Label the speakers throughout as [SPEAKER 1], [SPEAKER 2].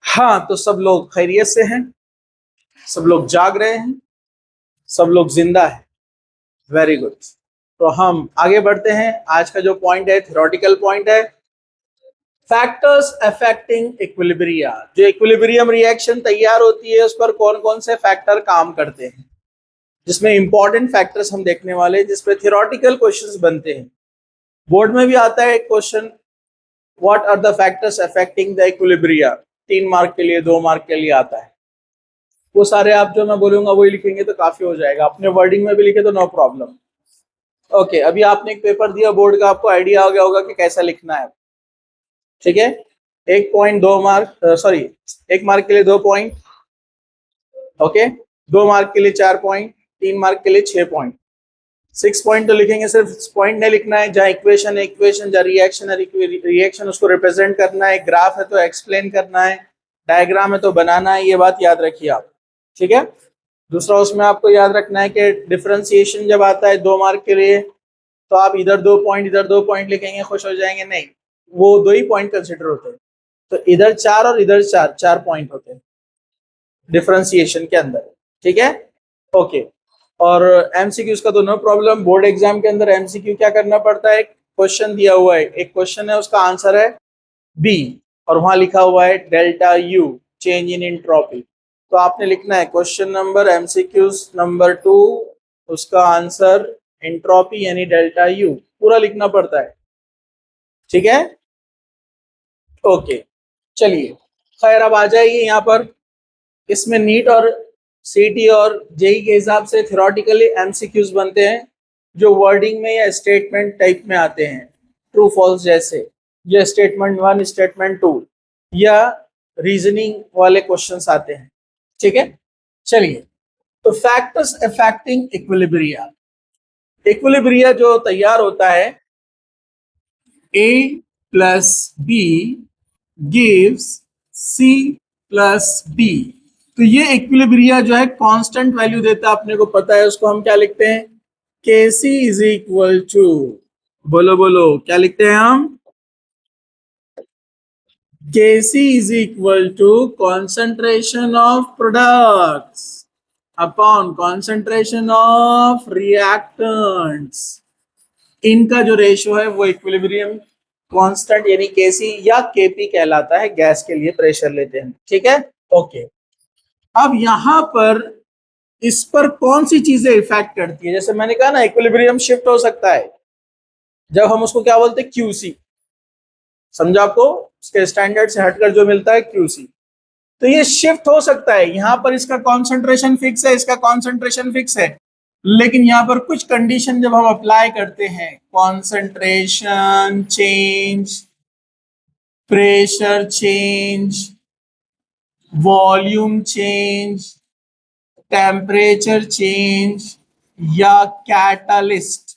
[SPEAKER 1] हाँ, तो सब लोग खैरियत से हैं, सब लोग जाग रहे हैं, सब लोग जिंदा है। Very good. तो हम आगे बढ़ते हैं। आज का जो पॉइंट है थ्योरेटिकल पॉइंट है, फैक्टर्स अफेक्टिंग इक्विलिब्रिया। जो इक्विलिब्रियम रिएक्शन तैयार होती है उस पर कौन कौन से फैक्टर काम करते हैं, जिसमें इंपॉर्टेंट फैक्टर्स हम देखने वाले हैं, जिसपे थ्योरेटिकल क्वेश्चंस बनते हैं। बोर्ड में भी आता है एक question, what are the factors affecting the equilibria. 3 mark के लिए, 2 मार्क के लिए आता है। वो सारे आप जो मैं बोलूंगा वही लिखेंगे तो काफी हो जाएगा। अपने वर्डिंग में भी लिखे तो नो प्रॉब्लम। ओके, अभी आपने एक पेपर दिया बोर्ड का, आपको आइडिया हो गया होगा कि कैसा लिखना है। ठीक है, 1 पॉइंट 2 मार्क, सॉरी 1 मार्क के लिए 2 पॉइंट, ओके, 2 मार्क के लिए 4 पॉइंट, 3 मार्क के लिए 6 पॉइंट। 6 पॉइंट तो लिखेंगे, सिर्फ पॉइंट नहीं लिखना है। जहाँ इक्वेशन है इक्वेशन, जहाँ रिएक्शन है रिएक्शन, उसको रिप्रेजेंट करना है। ग्राफ है तो एक्सप्लेन करना है, डायग्राम है तो बनाना है। ये बात याद रखिए आप, ठीक है। दूसरा उसमें आपको याद रखना है कि डिफरेंशिएशन जब आता है 2 मार्क के लिए, तो आप इधर 2 पॉइंट इधर 2 पॉइंट लिखेंगे, खुश हो जाएंगे? नहीं, वो 2 ही पॉइंट कंसिडर होते हैं। तो इधर 4 और इधर 4 पॉइंट होते हैं डिफरेंशिएशन के अंदर, ठीक है। ओके, और एमसीक्यूज का तो नो प्रॉब्लम। बोर्ड एग्जाम के अंदर एमसीक्यू क्या करना पड़ता है, क्वेश्चन दिया हुआ है, एक क्वेश्चन है, उसका आंसर है बी, और वहां लिखा हुआ है delta U, change in entropy. तो आपने लिखना है क्वेश्चन नंबर एमसीक्यूज नंबर 2, उसका आंसर एंट्रोपी यानी डेल्टा यू, पूरा लिखना पड़ता है, ठीक है। ओके, चलिए, खैर अब आ जाइए यहाँ पर। इसमें नीट और सीटी और जेई के हिसाब से थ्योरेटिकली एमसीक्यूज बनते हैं, जो वर्डिंग में या स्टेटमेंट टाइप में आते हैं, ट्रू फॉल्स जैसे, या स्टेटमेंट 1 स्टेटमेंट 2, या रीजनिंग वाले क्वेश्चंस आते हैं, ठीक है। चलिए, तो फैक्टर्स अफेक्टिंग इक्विलिब्रिया। इक्विलिब्रिया जो तैयार होता है, A plus B gives C plus B. तो ये इक्विलिब्रिया जो है कांस्टेंट वैल्यू देता है, अपने को पता है। उसको हम क्या लिखते हैं, के सी इज इक्वल टू, बोलो बोलो क्या लिखते हैं हम, K C is equal to concentration of products upon concentration of reactants. इनका जो रेशियो है वो इक्विलिब्रियम कांस्टेंट यानी केसी या केपी कहलाता है। गैस के लिए प्रेशर लेते हैं, ठीक है। ओके, अब यहां पर इस पर कौन सी चीजें इफेक्ट करती है, जैसे मैंने कहा ना इक्विलिब्रियम शिफ्ट हो सकता है जब हम उसको क्या बोलते हैं, क्यूसी। समझा आपको, उसके स्टैंडर्ड से हटकर जो मिलता है क्यूसी। तो ये शिफ्ट हो सकता है, यहां पर इसका कॉन्सेंट्रेशन फिक्स है, इसका कॉन्सेंट्रेशन फिक्स है, लेकिन यहां पर कुछ कंडीशन जब हम अप्लाई करते हैं, concentration change, pressure change, volume change, temperature change, या कैटालिस्ट,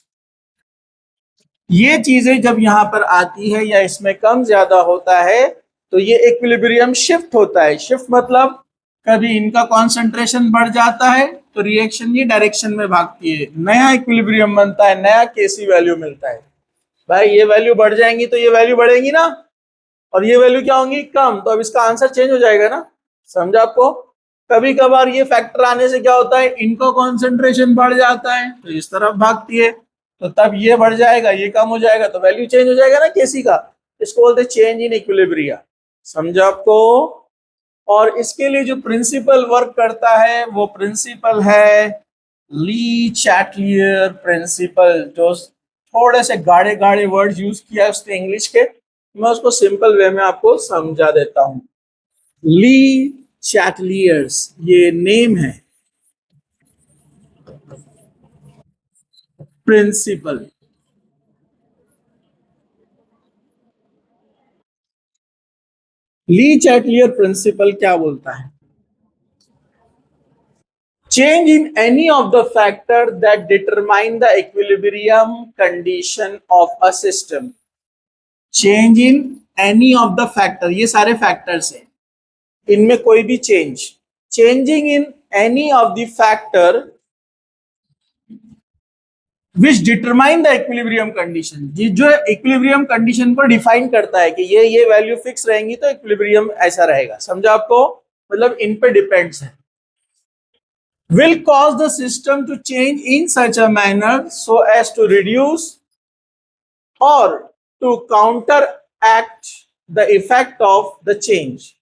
[SPEAKER 1] ये चीजें जब यहां पर आती है या इसमें कम ज्यादा होता है तो ये इक्विलिब्रियम शिफ्ट होता है। शिफ्ट मतलब कभी इनका कॉन्सेंट्रेशन बढ़ जाता है तो रिएक्शन ये डायरेक्शन में भागती है, नया इक्विलिब्रियम बनता है, नया केसी वैल्यू मिलता है। भाई ये वैल्यू बढ़ जाएंगी तो ये वैल्यू बढ़ेगी ना, और ये वैल्यू क्या होंगी, कम, तो अब इसका आंसर चेंज हो जाएगा ना। समझा आपको। कभी कभार ये फैक्टर आने से क्या होता है, इनका कॉन्सेंट्रेशन बढ़ जाता है तो इस तरफ भागती है, तो तब ये बढ़ जाएगा, ये कम हो जाएगा, तो वैल्यू चेंज हो जाएगा ना केसी का। इसको बोलते हैं चेंज इन इक्विलिब्रिया। समझा आपको। और इसके लिए जो प्रिंसिपल वर्क करता है वो प्रिंसिपल है ली चैटलियर प्रिंसिपल। जो थोड़े से गाढ़े गाढ़े वर्ड यूज किया है उसने इंग्लिश के, मैं उसको सिंपल वे में आपको समझा देता हूं। ली चैटलियर्स ये नेम है, प्रिंसिपल। ली चैटलियर प्रिंसिपल क्या बोलता है, change in any of the factor that determine the equilibrium condition of a system। change in any of the factor, ये सारे factors हैं, इनमें कोई भी change, changing in any of the factor which determine the equilibrium condition, जो equilibrium condition को define करता है कि ये वैल्यू फिक्स रहेंगी तो इक्विलिब्रियम ऐसा रहेगा। समझा आपको? मतलब इन पे डिपेंड्स है। will cause the system to change in such a manner so as to reduce or to counteract the effect of the change।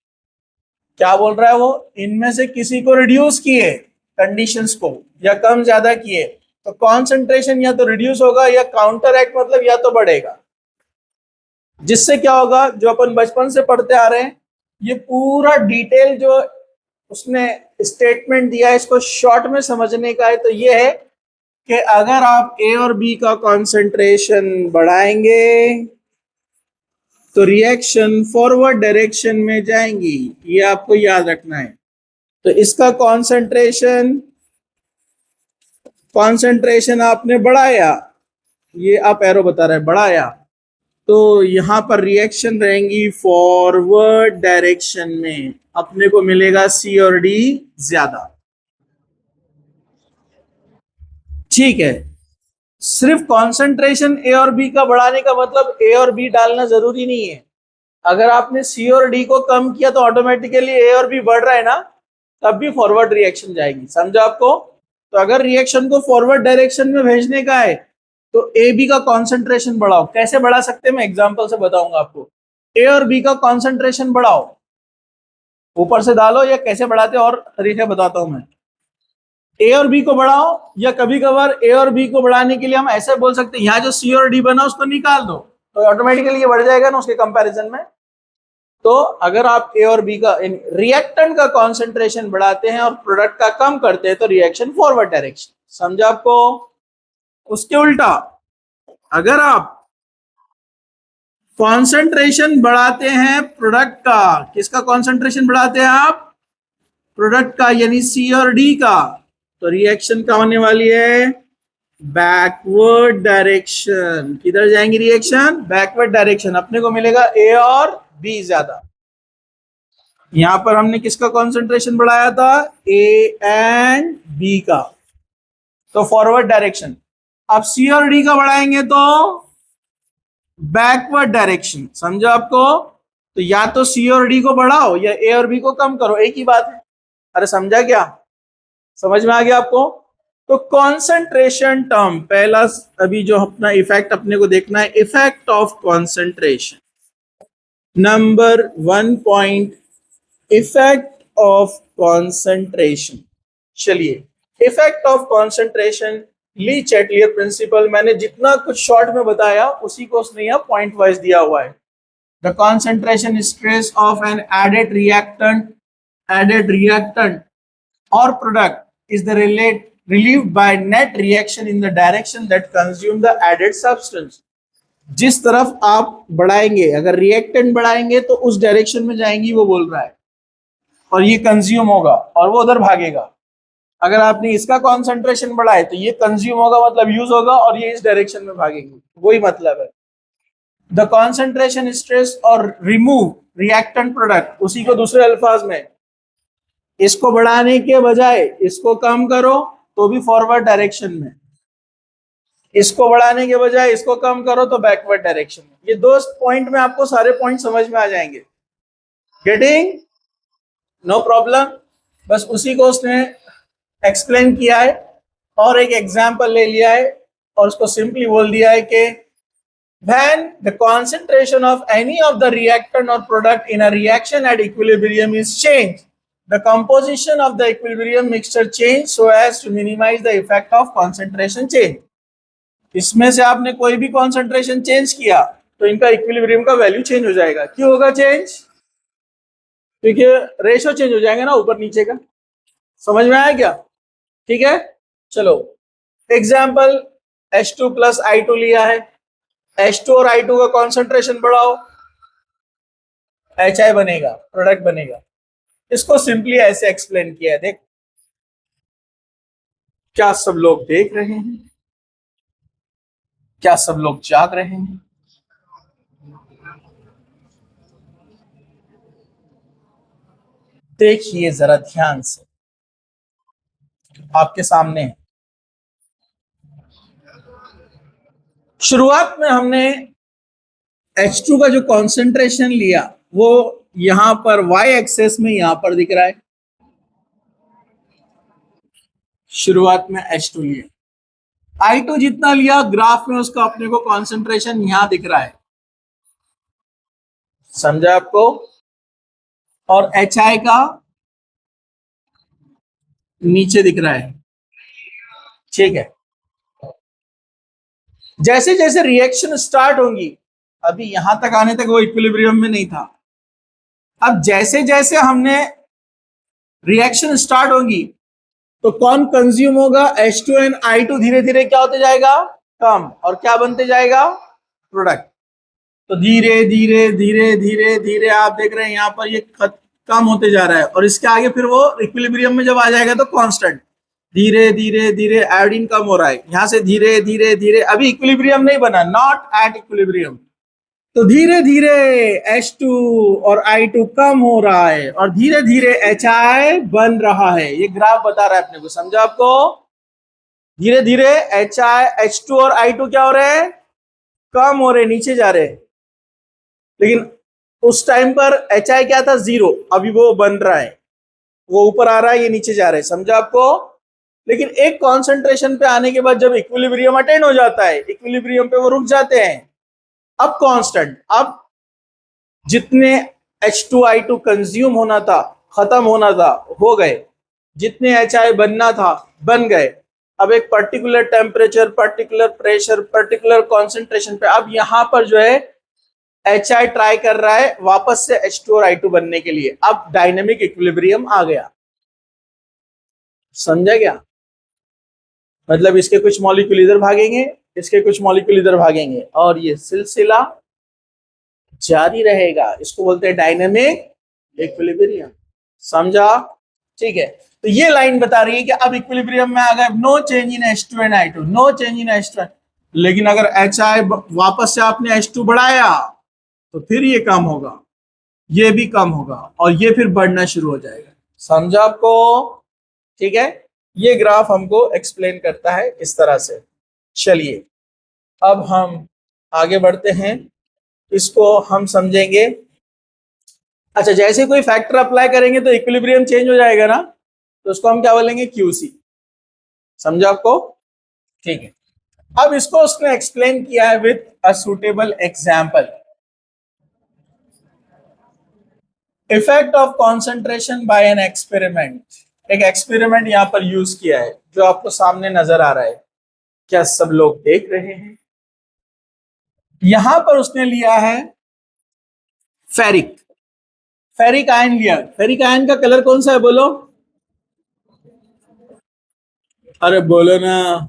[SPEAKER 1] क्या बोल रहा है वो? इनमें से किसी को रिड्यूस किए कंडीशंस को या कम ज्यादा किए तो कॉन्सेंट्रेशन या तो रिड्यूस होगा या काउंटर एक्ट मतलब या तो बढ़ेगा। जिससे क्या होगा, जो अपन बचपन से पढ़ते आ रहे हैं, ये पूरा डिटेल जो उसने स्टेटमेंट दिया है इसको शॉर्ट में समझने का है तो ये है कि अगर आप ए और बी का कॉन्सेंट्रेशन बढ़ाएंगे तो रिएक्शन फॉरवर्ड डायरेक्शन में जाएंगी, ये आपको याद रखना है। तो इसका कॉन्सेंट्रेशन आपने बढ़ाया, ये आप एरो बता रहे हैं, बढ़ाया तो यहां पर रिएक्शन रहेंगी फॉरवर्ड डायरेक्शन में, अपने को मिलेगा सी और डी ज्यादा। ठीक है, सिर्फ कॉन्सेंट्रेशन ए और बी का बढ़ाने का मतलब ए और बी डालना जरूरी नहीं है। अगर आपने सी और डी को कम किया तो ऑटोमेटिकली ए और बी बढ़ रहा है ना, तब भी फॉरवर्ड रिएक्शन जाएगी। समझा आपको? तो अगर रिएक्शन को फॉरवर्ड डायरेक्शन में भेजने का है तो ए बी का कॉन्सेंट्रेशन बढ़ाओ। कैसे बढ़ा सकते हैं मैं एग्जांपल से बताऊंगा आपको। ए और बी का कॉन्सेंट्रेशन बढ़ाओ, ऊपर से डालो, या कैसे बढ़ाते और तरीके बताता हूं मैं। ए और बी को बढ़ाओ, या कभी कभार ए और बी को बढ़ाने के लिए हम ऐसे बोल सकते हैं यहाँ जो सी और डी बना उसको निकाल दो तो ऑटोमेटिकली ये बढ़ जाएगा ना उसके कंपैरिजन में। तो अगर आप ए और बी का रिएक्टेंट का कॉन्सेंट्रेशन बढ़ाते हैं और प्रोडक्ट का कम करते हैं तो रिएक्शन फॉरवर्ड डायरेक्शन। समझा आपको? उसके उल्टा अगर आप कॉन्सेंट्रेशन बढ़ाते हैं प्रोडक्ट का, किसका कॉन्सेंट्रेशन बढ़ाते हैं आप? प्रोडक्ट का, यानी सी और डी का, तो रिएक्शन क्या होने वाली है? Backward direction. किधर जाएंगी रिएक्शन? Backward direction. अपने को मिलेगा ए और बी ज्यादा। यहां पर हमने किसका कॉन्सेंट्रेशन बढ़ाया था? ए एंड बी का, तो फॉरवर्ड डायरेक्शन। अब सी और डी का बढ़ाएंगे तो बैकवर्ड डायरेक्शन। समझो आपको? तो या तो सी और डी को बढ़ाओ या ए और बी को कम करो, एक ही बात है। अरे समझा क्या? समझ में आ गया आपको? तो कॉन्सेंट्रेशन टर्म पहला, अभी जो अपना इफेक्ट अपने को देखना है, effect of concentration. Number 1 point, effect of concentration. चलिए, effect of concentration, le Chatelier principle. मैंने जितना कुछ शॉर्ट में बताया उसी को उसने यहाँ पॉइंट वाइज दिया हुआ है। The concentration stress of an added reactant or product is the relieved by net reaction in the direction that consume the added substance। जिस तरफ आप बढ़ाएंगे, अगर रिएक्टेंट बढ़ाएंगे तो उस डायरेक्शन में जाएंगी, वो बोल रहा है, और ये कंज्यूम होगा और वो उधर भागेगा। अगर आपने इसका कॉन्सेंट्रेशन बढ़ाए तो ये कंज्यूम होगा, मतलब यूज होगा, और ये इस डायरेक्शन में भागेगी, वही मतलब है। द कॉन्सेंट्रेशन स्ट्रेस और रिमूव रिएक्टेंट प्रोडक्ट, उसी को दूसरे अल्फाज में, इसको बढ़ाने के बजाय इसको कम करो तो भी फॉरवर्ड डायरेक्शन में, इसको बढ़ाने के बजाय इसको कम करो तो बैकवर्ड डायरेक्शन में। ये दो पॉइंट में आपको सारे पॉइंट समझ में आ जाएंगे। गेटिंग? No problem. बस उसी को उसने एक्सप्लेन किया है और एक एग्जांपल ले लिया है और उसको सिंपली बोल दिया है कि when the concentration of any of the reactant or product in a reaction at equilibrium is changed, the composition of the equilibrium mixture change so as to minimize the effect of concentration change। इसमें से आपने कोई भी concentration change किया तो इनका equilibrium का value change हो जाएगा। क्यों होगा चेंज? क्योंकि रेशो चेंज हो जाएंगे ना ऊपर नीचे का। समझ में आया क्या? ठीक है, चलो एग्जाम्पल H2 प्लस I2 लिया है। H2 और I2 का कॉन्सेंट्रेशन बढ़ाओ, HI बनेगा, प्रोडक्ट बनेगा। इसको सिंपली ऐसे एक्सप्लेन किया है। देख, क्या सब लोग देख रहे हैं? क्या सब लोग जाग रहे हैं? देखिए जरा ध्यान से, आपके सामने शुरुआत में हमने H2 का जो कॉन्सेंट्रेशन लिया वो यहां पर y एक्सेस में यहां पर दिख रहा है। शुरुआत में H2 लिया, I2 जितना लिया ग्राफ में उसका अपने को कॉन्सेंट्रेशन यहां दिख रहा है, समझा आपको? और HI का नीचे दिख रहा है, ठीक है। जैसे जैसे रिएक्शन स्टार्ट होंगी, अभी यहां तक आने तक वो इक्विलिब्रियम में नहीं था, अब जैसे जैसे हमने रिएक्शन स्टार्ट होगी तो कौन कंज्यूम होगा? H2 एंड I2 धीरे धीरे क्या होते जाएगा? कम। और क्या बनते जाएगा? प्रोडक्ट। तो धीरे धीरे धीरे धीरे धीरे आप देख रहे हैं यहां पर ये कम होते जा रहा है, और इसके आगे फिर वो इक्विलिब्रियम में जब आ जाएगा तो कांस्टेंट। धीरे धीरे धीरे आयोडीन कम हो रहा है, यहां से धीरे धीरे धीरे, अभी इक्विलिब्रियम नहीं बना, नॉट एट इक्विलिब्रियम। तो धीरे धीरे H2 और I2 कम हो रहा है और धीरे धीरे HI बन रहा है। ये ग्राफ बता रहा है अपने को, समझा आपको? धीरे धीरे H2 और I2 क्या हो रहे हैं? कम हो रहे, नीचे जा रहे। लेकिन उस टाइम पर HI क्या था? 0। अभी वो बन रहा है, वो ऊपर आ रहा है, ये नीचे जा रहा है, समझा आपको? लेकिन एक कॉन्सेंट्रेशन पे आने के बाद जब इक्विलिब्रियम अटेन हो जाता है, इक्विलिब्रियम पे वो रुक जाते हैं। अब कांस्टेंट, अब जितने H2I2 कंज्यूम होना था, खत्म होना था, हो गए। जितने HI बनना था बन गए। अब एक particular temperature, particular pressure, particular concentration पे अब यहां पर जो है HI ट्राई कर रहा है वापस से H2 और I2 बनने के लिए। अब डायनेमिक इक्विलिब्रियम आ गया, समझा क्या? मतलब इसके कुछ मॉलिक्यूल इधर भागेंगे, इसके कुछ मॉलिक्यूल इधर भागेंगे, और ये सिलसिला जारी रहेगा। इसको बोलते हैं डायनेमिक इक्विलिब्रियम, समझा? ठीक है, तो ये लाइन बता रही है कि अब इक्विलिब्रियम में आ गए, no change in H2 and I2, no change in H2। लेकिन अगर HI वापस से आपने H2 बढ़ाया तो फिर ये कम होगा, ये भी कम होगा, और ये फिर बढ़ना शुरू हो जाएगा, समझा आपको? ठीक है, ये ग्राफ हमको एक्सप्लेन करता है इस तरह से। चलिए अब हम आगे बढ़ते हैं, इसको हम समझेंगे। अच्छा, जैसे कोई फैक्टर अप्लाई करेंगे तो इक्विलिब्रियम चेंज हो जाएगा ना, तो उसको हम क्या बोलेंगे? QC, समझा आपको? ठीक है, अब इसको उसने एक्सप्लेन किया है with a suitable example. Effect of concentration bye an experiment. एक एक्सपेरिमेंट यहां पर यूज किया है जो आपको सामने नजर आ रहा है, क्या सब लोग देख रहे हैं? यहां पर उसने लिया है फेरिक आयन लिया। फेरिक आयन का कलर कौन सा है बोलो? अरे बोलो ना,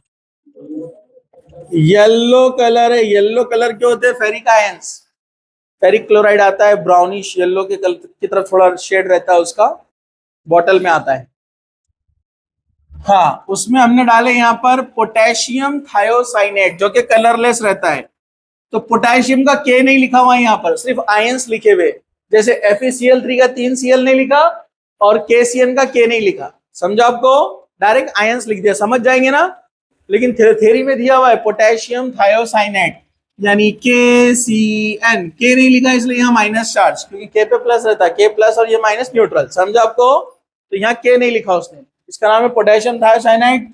[SPEAKER 1] येलो कलर है। येलो कलर क्यों होते हैं फेरिक आयंस? फेरिक क्लोराइड आता है ब्राउनिश येलो के कलर की तरफ, थोड़ा शेड रहता है उसका, बॉटल में आता है। हाँ, उसमें हमने डाले यहाँ पर पोटेशियम थायोसाइनेट जो कि कलरलेस रहता है। तो पोटेशियम का के नहीं लिखा हुआ यहाँ पर, सिर्फ आयंस लिखे हुए, जैसे FeCl3 का 3 Cl नहीं लिखा और KCN का के नहीं लिखा, समझा आपको? डायरेक्ट आयंस लिख दिया, समझ जाएंगे ना? लेकिन थ्योरी में दिया हुआ है पोटेशियम थायोसाइनेट, यानी KCN, के नहीं लिखा इसलिए यहाँ माइनस चार्ज, क्योंकि के पे प्लस रहता है, के प्लस और ये माइनस न्यूट्रल, समझा आपको? तो यहाँ के नहीं लिखा उसने, इसका नाम है पोटेशियम थायोसाइनेट।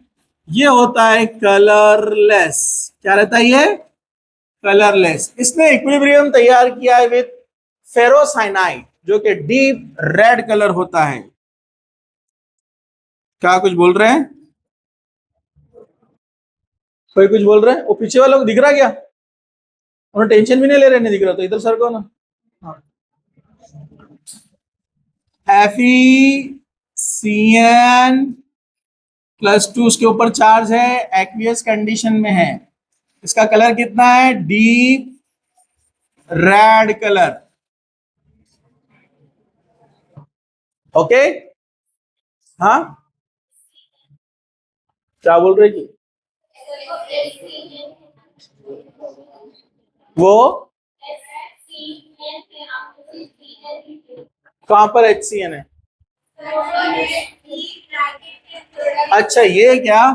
[SPEAKER 1] ये होता है कलरलेस। क्या रहता है ये? कलरलेस। इसने इक्विलिब्रियम तैयार किया है विथ फेरोसाइनाइड जो कि डीप रेड कलर होता है। क्या कुछ बोल रहे हैं? कोई कुछ बोल रहे हैं? वो पीछे वालों को दिख रहा क्या? उन्हें टेंशन भी नहीं ले रहे, नहीं दिख रहा तो इधर सर को ना। FeCN+2 उसके ऊपर चार्ज है, एक्वियस कंडीशन में है। इसका कलर कितना है? Deep red colour. ओके, हाँ क्या बोल रहे कि वो कहां पर HCN है? अच्छा, ये क्या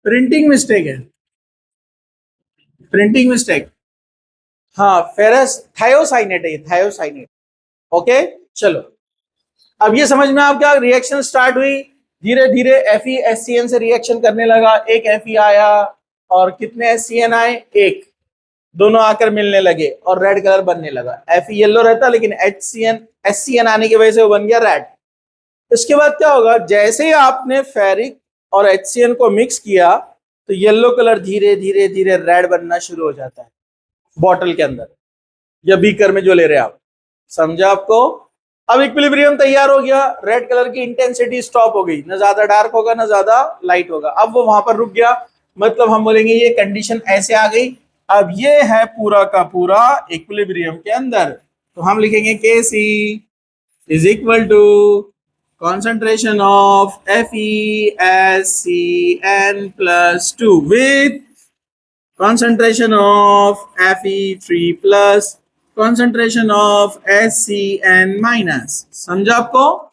[SPEAKER 1] प्रिंटिंग मिस्टेक है? प्रिंटिंग मिस्टेक, हाँ फेरस थायोसाइनेट है, थायोसाइनेट। ओके चलो, अब ये समझ में आप क्या रिएक्शन स्टार्ट हुई, धीरे धीरे FeSCN से रिएक्शन करने लगा, एक Fe आया और कितने SCN आए, एक, दोनों आकर मिलने लगे और रेड कलर बनने लगा। Fe येलो रहता लेकिन SCN आने की वजह से वो बन गया रेड। इसके बाद क्या होगा, जैसे ही आपने फेरिक और HCN को मिक्स किया तो येलो कलर धीरे धीरे धीरे रेड बनना शुरू हो जाता है बॉटल के अंदर या बीकर में जो ले रहे हैं आप, समझा आपको। अब इक्विलिब्रियम तैयार हो गया, रेड कलर की इंटेंसिटी स्टॉप हो गई, ना ज्यादा डार्क होगा ना ज्यादा लाइट होगा, अब वो वहां पर रुक गया, मतलब हम बोलेंगे ये कंडीशन ऐसे आ गई। अब ये है पूरा का पूरा इक्विलिब्रियम के अंदर, तो हम लिखेंगे Kc is equal to concentration of FeSCN plus 2 with concentration of Fe3 plus concentration of SCN minus। समझा आपको।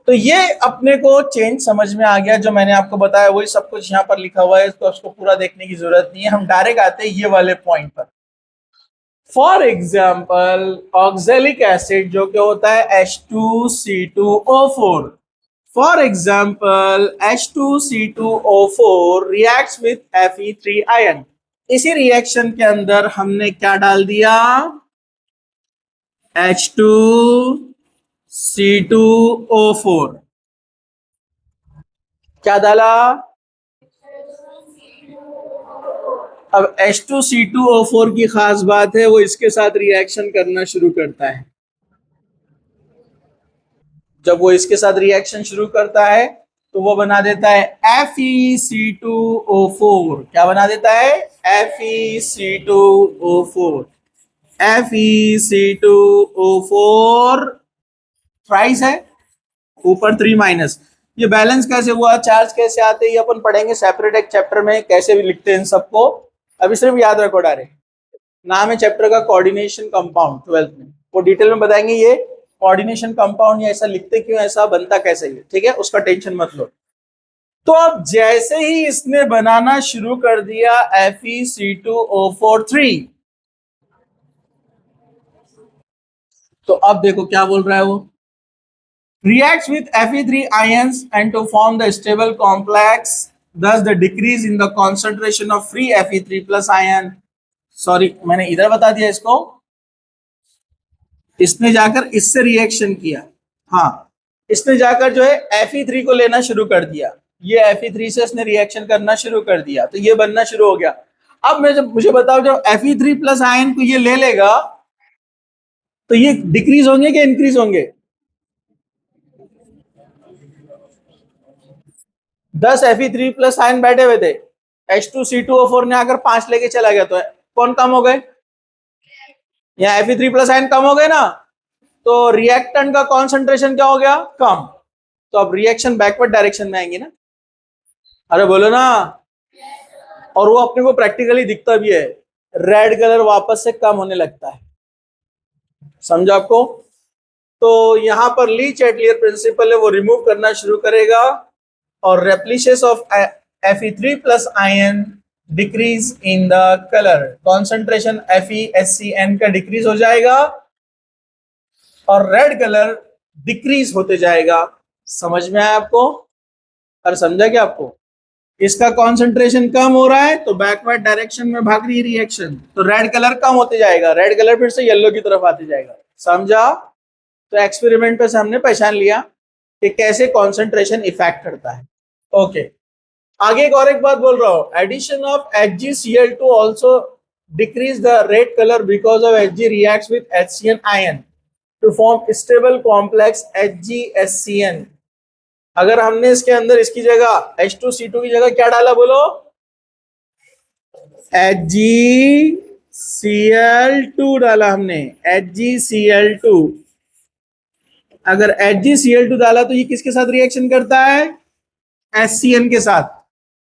[SPEAKER 1] तो ये अपने को चेंज समझ में आ गया, जो मैंने आपको बताया वही सब कुछ यहाँ पर लिखा हुआ है, तो उसको पूरा देखने की जरूरत नहीं है, हम डायरेक्ट आते हैं ये वाले पॉइंट पर। फॉर एग्जाम्पल ऑक्जेलिक एसिड जो कि होता है H2C2O4, for example H2C2O4 reacts with Fe3 ion. इसी रिएक्शन के अंदर हमने क्या डाल दिया, H2C2O4, क्या डाला, अब H2C2O4 की खास बात है वो इसके साथ रिएक्शन करना शुरू करता है। जब वो इसके साथ रिएक्शन शुरू करता है तो वो बना देता है FeC2O4, क्या बना देता है, FeC2O4, FeC2O4 थ्राइस है, ऊपर 3 माइनस। ये बैलेंस कैसे हुआ, चार्ज कैसे आते हैं, ये अपन पढ़ेंगे सेपरेट एक चैप्टर में, कैसे भी लिखते हैं इन सबको, अभी सिर्फ याद रखो डायरेक्ट। नाम है चैप्टर का कोऑर्डिनेशन कंपाउंड, 12th में वो डिटेल में बताएंगे ये कोऑर्डिनेशन कंपाउंड, ये ऐसा लिखते क्यों, ऐसा बनता कैसे है, ठीक है, उसका टेंशन मत लो। तो अब जैसे ही इसने बनाना शुरू कर दिया FeC2O4 3, तो अब देखो क्या बोल रहा है वो, reacts with Fe3 ions and to form the stable complex, thus the decrease in the concentration of free Fe3 plus ion। Sorry मैंने इधर बता दिया इसको, इसने जाकर इससे रिएक्शन किया, हाँ इसने जाकर जो है Fe3 को लेना शुरू कर दिया, ये Fe3 से इसने रिएक्शन करना शुरू कर दिया, तो ये बनना शुरू हो गया। अब मुझे बताओ जब Fe3 प्लस आयन को ये ले लेगा तो ये डिक्रीज होंगे कि इंक्रीज होंगे, 10 Fe3 प्लस आयन बैठे हुए थे, H2C2O4 ने आकर 5 लेके चला गया, तो कौन कम हो गए, यहाँ Fe3 प्लस आयन कम हो गए ना, तो रिएक्टेंट का कॉन्सेंट्रेशन क्या हो गया, कम, तो अब रिएक्शन बैकवर्ड डायरेक्शन में आएंगे ना, अरे बोलो ना, और वो अपने को प्रैक्टिकली दिखता भी है, रेड कलर वापस से कम होने लगता है, समझा आपको। तो यहां पर ली चैटलियर प्रिंसिपल है वो रिमूव करना शुरू करेगा और replenishes of Fe3 plus ion decrease in the colour, concentration FeSCN का डिक्रीज हो जाएगा और रेड कलर डिक्रीज होते जाएगा। समझ में आया आपको, और समझा क्या आपको, इसका कॉन्सेंट्रेशन कम हो रहा है तो बैकवर्ड डायरेक्शन में भाग रही है रिएक्शन, तो रेड कलर कम होते जाएगा, रेड कलर फिर से येलो की तरफ आते जाएगा, समझा। तो एक्सपेरिमेंट पे से हमने पहचान लिया कि कैसे कॉन्सेंट्रेशन इफेक्ट करता है। ओके आगे एक बात बोल रहा हूं, addition of HgCl2 also decrease the red colour because of Hg reacts with HCN ion to form stable complex HgSCN। अगर हमने इसके अंदर इसकी जगह H2C2 की जगह क्या डाला बोलो, HgCl2 डाला हमने, HgCl2। अगर HgCl2 डाला तो ये किसके साथ रिएक्शन करता है, HCN के साथ,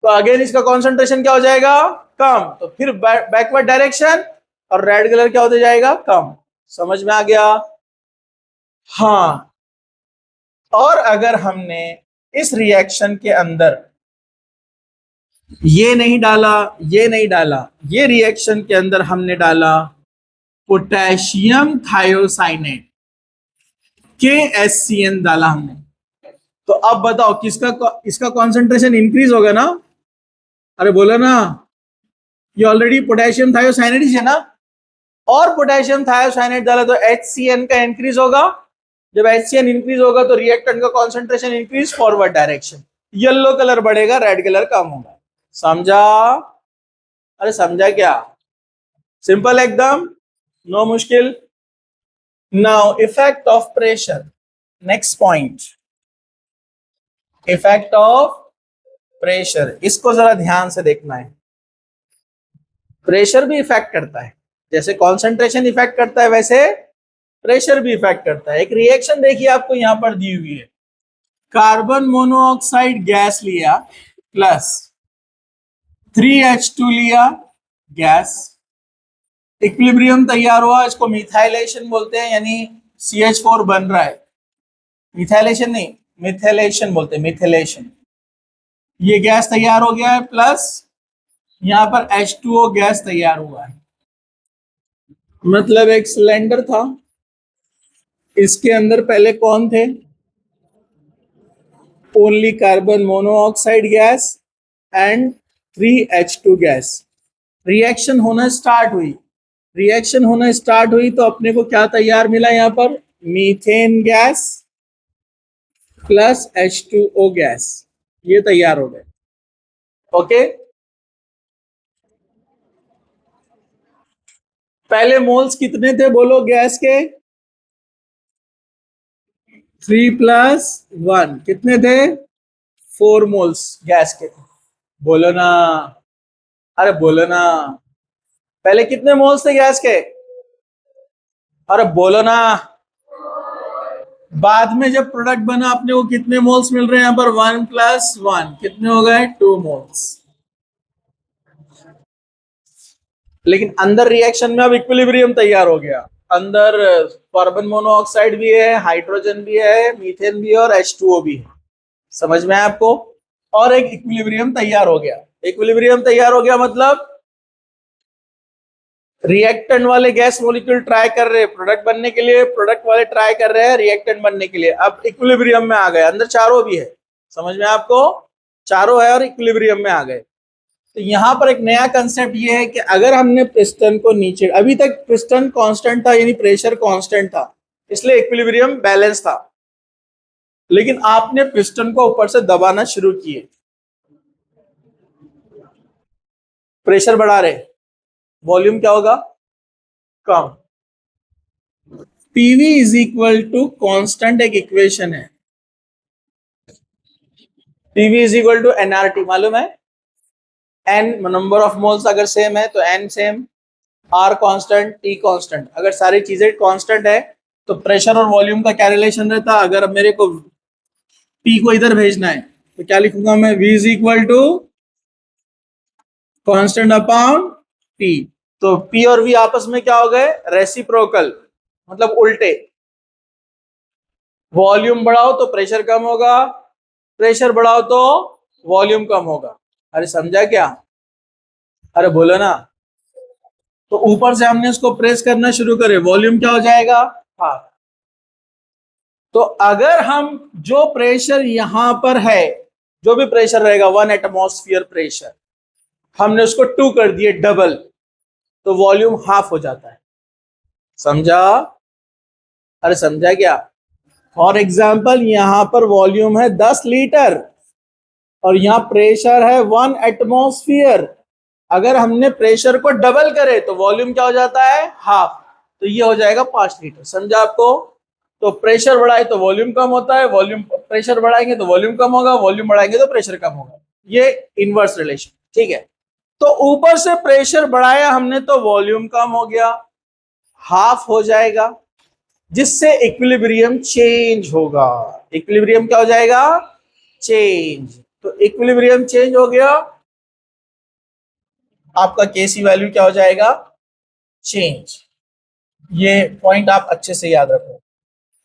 [SPEAKER 1] तो अगेन इसका कॉन्सेंट्रेशन क्या हो जाएगा, कम, तो फिर बैकवर्ड डायरेक्शन और रेड कलर क्या होते जाएगा, कम। समझ में आ गया, हाँ। और अगर हमने इस रिएक्शन के अंदर ये नहीं डाला, ये नहीं डाला, ये रिएक्शन के अंदर हमने डाला पोटेशियम थायोसाइनेट, KHCN डाला हमने। तो अब बताओ किसका इसका कॉन्सेंट्रेशन इंक्रीज होगा ना? अरे बोलो ना, ये ऑलरेडी पोटेशियम थायोसाइनेट ही है ना, और पोटेशियम थायोसाइनेट डाला तो HCN का इंक्रीज होगा। जब HCN इंक्रीज होगा तो रिएक्टेंट का concentration increase forward direction, yellow colour बढ़ेगा, रेड कलर कम होगा। समझा? अरे समझा क्या? सिंपल एकदम, नो मुश्किल। Now effect of pressure, next point, effect of pressure, इसको जरा ध्यान से देखना है। प्रेशर भी इफेक्ट करता है, जैसे कॉन्सेंट्रेशन इफेक्ट करता है वैसे प्रेशर भी इफेक्ट करता है। एक रिएक्शन देखिए आपको यहां पर दी हुई है, कार्बन मोनोऑक्साइड गैस लिया प्लस 3H2 लिया गैस, इक्विलिब्रियम तैयार हुआ, इसको मिथाइलेशन बोलते हैं, यानी CH4 बन रहा है। मिथाइलेशन नहीं, मिथाइलेशन बोलते हैं, मिथाइलेशन। ये गैस तैयार हो गया है, प्लस यहां पर H2O गैस तैयार हुआ है। मतलब एक सिलेंडर था, इसके अंदर पहले कौन थे? Only carbon monoxide gas and 3H2 gas. Reaction होना स्टार्ट हुई, रिएक्शन होना स्टार्ट हुई तो अपने को क्या तैयार मिला? यहां पर methane gas plus H2O gas, ये तैयार हो गए। ओके, पहले मोल्स कितने थे बोलो गैस के? 3 + 1 कितने थे? 4 मोल्स गैस के थे। बोलो ना, अरे बोलो ना, पहले कितने मोल्स थे गैस के? अरे बोलो ना, बाद में जब प्रोडक्ट बना अपने को कितने मोल्स मिल रहे हैं? यहां पर 1 + 1 कितने हो गए? 2 मोल्स। लेकिन अंदर रिएक्शन में अब इक्विलिब्रियम तैयार हो गया, अंदर कार्बन मोनोऑक्साइड भी है, हाइड्रोजन भी है, मीथेन भी है और H2O भी है। समझ में आया आपको? और एक इक्विलिब्रियम तैयार हो गया। इक्विलिब्रियम तैयार हो गया मतलब रिएक्टेंट वाले गैस मॉलिक्यूल ट्राई कर रहे हैं प्रोडक्ट बनने के लिए, प्रोडक्ट वाले ट्राई कर रहे हैं रिएक्टेंट बनने के लिए। अब इक्विलिब्रियम में आ गए, अंदर चारों भी है। समझ में आपको? चारों है और इक्विलिब्रियम में आ गए। तो यहां पर एक नया कंसेप्ट ये है कि अगर हमने पिस्टन को नीचे, अभी तक पिस्टन कांस्टेंट था यानी प्रेशर कांस्टेंट था, इसलिए इक्विलिब्रियम बैलेंस था, लेकिन आपने पिस्टन को ऊपर से दबाना शुरू किए, प्रेशर बढ़ा रहे, वॉल्यूम क्या होगा? कम। PV = कांस्टेंट एक इक्वेशन है, PV = nRT, मालूम है? n नंबर ऑफ मोल्स अगर सेम है तो n same, R constant, T constant. अगर सारी चीजें कांस्टेंट है तो प्रेशर और वॉल्यूम का क्या रिलेशन रहता? अगर अब मेरे को P को इधर भेजना है तो क्या लिखूंगा मैं? V = constant upon T। तो P और V आपस में क्या हो गए? रेसिप्रोकल, मतलब उल्टे। वॉल्यूम बढ़ाओ तो प्रेशर कम होगा, प्रेशर बढ़ाओ तो वॉल्यूम कम होगा। अरे समझा क्या? अरे बोलो ना। तो ऊपर से हमने इसको प्रेस करना शुरू करे, वॉल्यूम क्या हो जाएगा? हाँ। तो अगर हम जो प्रेशर यहां पर है, जो भी प्रेशर रहेगा 1 एटमॉस्फेयर प्रेशर, हमने उसको 2 कर दिए, डबल, तो वॉल्यूम हाफ हो जाता है। समझा? अरे समझा क्या? फॉर एग्जाम्पल यहां पर वॉल्यूम है 10 लीटर और यहां प्रेशर है 1 एटमॉस्फेयर। अगर हमने प्रेशर को डबल करे तो वॉल्यूम क्या हो जाता है? हाफ, तो ये हो जाएगा 5 लीटर। समझा आपको? तो प्रेशर बढ़ाए तो वॉल्यूम कम होता है, वॉल्यूम, प्रेशर बढ़ाएंगे तो वॉल्यूम कम होगा, वॉल्यूम बढ़ाएंगे तो प्रेशर कम होगा। ये इनवर्स रिलेशन, ठीक है? तो ऊपर से प्रेशर बढ़ाया हमने तो वॉल्यूम कम हो गया, हाफ हो जाएगा, जिससे इक्विलिब्रियम चेंज होगा। इक्विलिब्रियम क्या हो जाएगा? चेंज। तो इक्विलिब्रियम चेंज हो गया, आपका KC वैल्यू क्या हो जाएगा? चेंज। ये पॉइंट आप अच्छे से याद रखो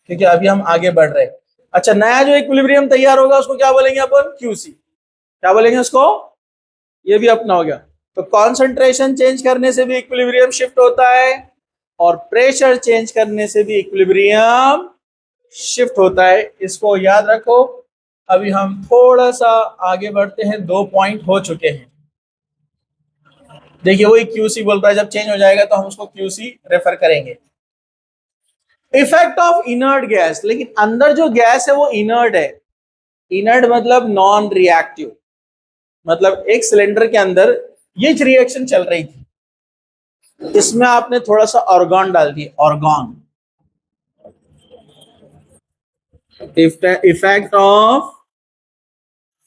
[SPEAKER 1] क्योंकि अभी हम आगे बढ़ रहे हैं। अच्छा, नया जो इक्विलिब्रियम तैयार होगा उसको क्या बोलेंगे अपन? QC। क्या बोलेंगे उसको? ये भी अपना हो गया। तो कॉन्सेंट्रेशन चेंज करने से भी इक्विलिब्रियम शिफ्ट होता है और प्रेशर चेंज करने से भी इक्विलिब्रियम शिफ्ट होता है, इसको याद रखो। अभी हम थोड़ा सा आगे बढ़ते हैं, 2 पॉइंट हो चुके हैं। देखिए वही क्यूसी बोल रहा है, जब चेंज हो जाएगा तो हम उसको क्यूसी रेफर करेंगे। इफेक्ट ऑफ इनर्ट गैस, लेकिन अंदर जो गैस है वो इनर्ट है। इनर्ट मतलब नॉन रिएक्टिव, मतलब एक सिलेंडर के अंदर ये रिएक्शन चल रही थी, इसमें आपने थोड़ा सा ऑर्गन डाल दिया, organ. Effect of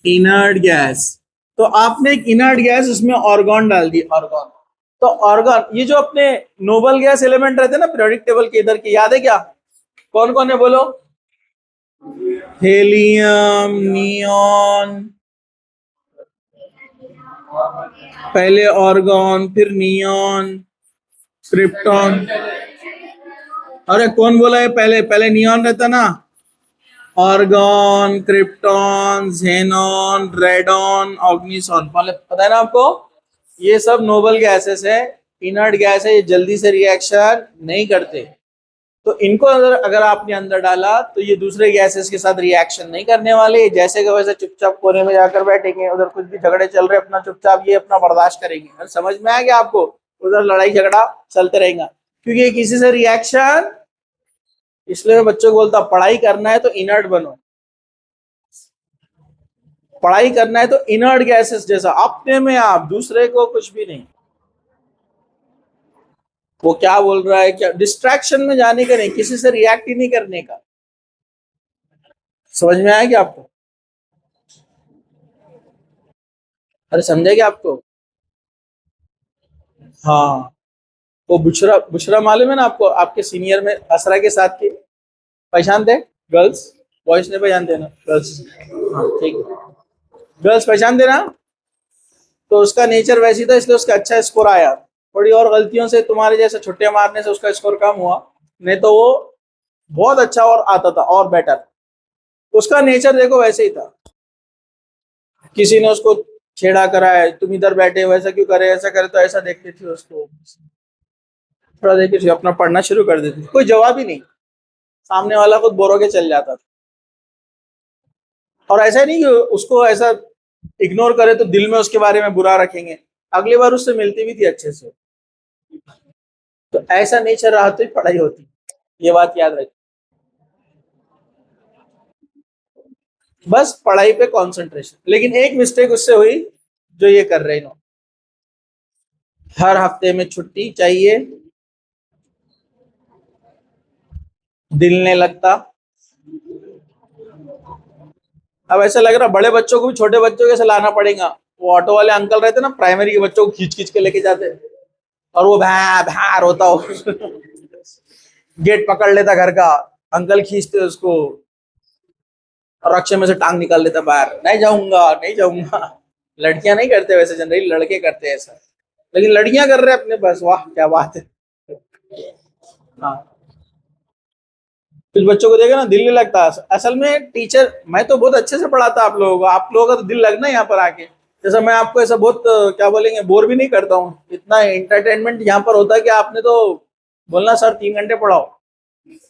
[SPEAKER 1] inert gas, तो आपने एक इनर्ट गैस इसमें ऑर्गन डाल दी, ऑर्गन। तो ऑर्गन, ये जो अपने नोबल गैस एलिमेंट रहते हैं ना पीरियोडिक टेबल के इधर के, याद है क्या? कौन कौन है बोलो? हेलियम, नियॉन, पहले ऑर्गन फिर नियॉन, क्रिप्टॉन। अरे कौन बोला है? पहले नियॉन रहता ना, ऑर्गन, क्रिप्टॉन, जेनॉन, रेडॉन, ऑग्निसॉन, पता है ना आपको? ये सब नोबल गैसेस है, इनर्ट गैस है, ये जल्दी से रिएक्शन नहीं करते। तो इनको अगर आपने अंदर डाला तो ये दूसरे गैसेस के साथ रिएक्शन नहीं करने वाले, जैसे कि वैसे चुपचाप कोने में जाकर बैठेंगे, उधर कुछ भी झगड़े चल रहे अपना चुपचाप ये अपना बर्दाश्त करेंगे। समझ में आ गया आपको? उधर लड़ाई झगड़ा चलते रहेगा, क्योंकि किसी से रिएक्शन। इसलिए मैं बच्चों को बोलता, पढ़ाई करना है तो इनर्ट बनो, पढ़ाई करना है तो इनर्ट गैसेस जैसा अपने में आप, दूसरे को कुछ भी नहीं। वो क्या बोल रहा है, क्या डिस्ट्रैक्शन में जाने का नहीं, किसी से रिएक्ट ही नहीं करने का। समझ में आया क्या आपको? अरे समझे क्या आपको? हाँ, वो बुशरा, बुशरा मालूम है ना आपको? आपके सीनियर में असरा के साथ की, पहचानते? गर्ल्स, बॉयज ने पहचानते ना? गर्ल्स, हाँ ठीक है, गर्ल्स पहचानते ना? तो उसका नेचर वैसी था, इसलिए उसका अच्छा स्कोर आया। थोड़ी और गलतियों से, तुम्हारे जैसे छुट्टियां मारने से उसका स्कोर कम हुआ, नहीं तो वो बहुत अच्छा और आता था और बेटर। उसका नेचर देखो वैसे ही था। किसी ने उसको छेड़ा करा है, तुम इधर बैठे हो, ऐसा क्यों करे, ऐसा करे, तो ऐसा देखती थी उसको, थोड़ा देखती थी, अपना पढ़ना शुरू कर देती थी, कोई जवाब ही नहीं, सामने वाला खुद बोर होके चल जाता था। और ऐसा नहीं कि उसको ऐसा इग्नोर करे तो दिल में उसके बारे में बुरा रखेंगे, अगली बार उससे मिलती भी थी अच्छे से। तो ऐसा नेचर रहा तो ही पढ़ाई होती, ये बात याद रखिए। बस पढ़ाई पे कंसंट्रेशन। लेकिन एक मिस्टेक उससे हुई जो ये कर रहे हो, हर हफ्ते में छुट्टी चाहिए, दिल नहीं लगता। अब ऐसा लग रहा बड़े बच्चों को भी छोटे बच्चों के से लाना पड़ेगा। वो ऑटो वाले अंकल रहते ना, प्राइमरी के बच्चों को खींच खींच के लेके जाते, और वो भैं भैं रोता हो गेट पकड़ लेता घर का, अंकल खींचते उसको, और रक्षे में से टांग निकाल लेता बाहर, नहीं जाऊंगा नहीं जाऊंगा। लड़कियां नहीं करते वैसे, जनरली लड़के करते हैं ऐसा, लेकिन लड़कियां कर रहे हैं अपने पास, वाह क्या बात है। हाँ, कुछ बच्चों को देखा ना, दिल नहीं लगता। असल में टीचर, मैं तो बहुत अच्छे से पढ़ाता आप लोगों को, आप लोगों का तो दिल लगना है यहाँ पर आके। जैसा मैं आपको ऐसा बहुत क्या बोलेंगे, बोर भी नहीं करता हूँ, इतना एंटरटेनमेंट यहाँ पर होता है कि आपने तो बोलना सर 3 घंटे पढ़ाओ,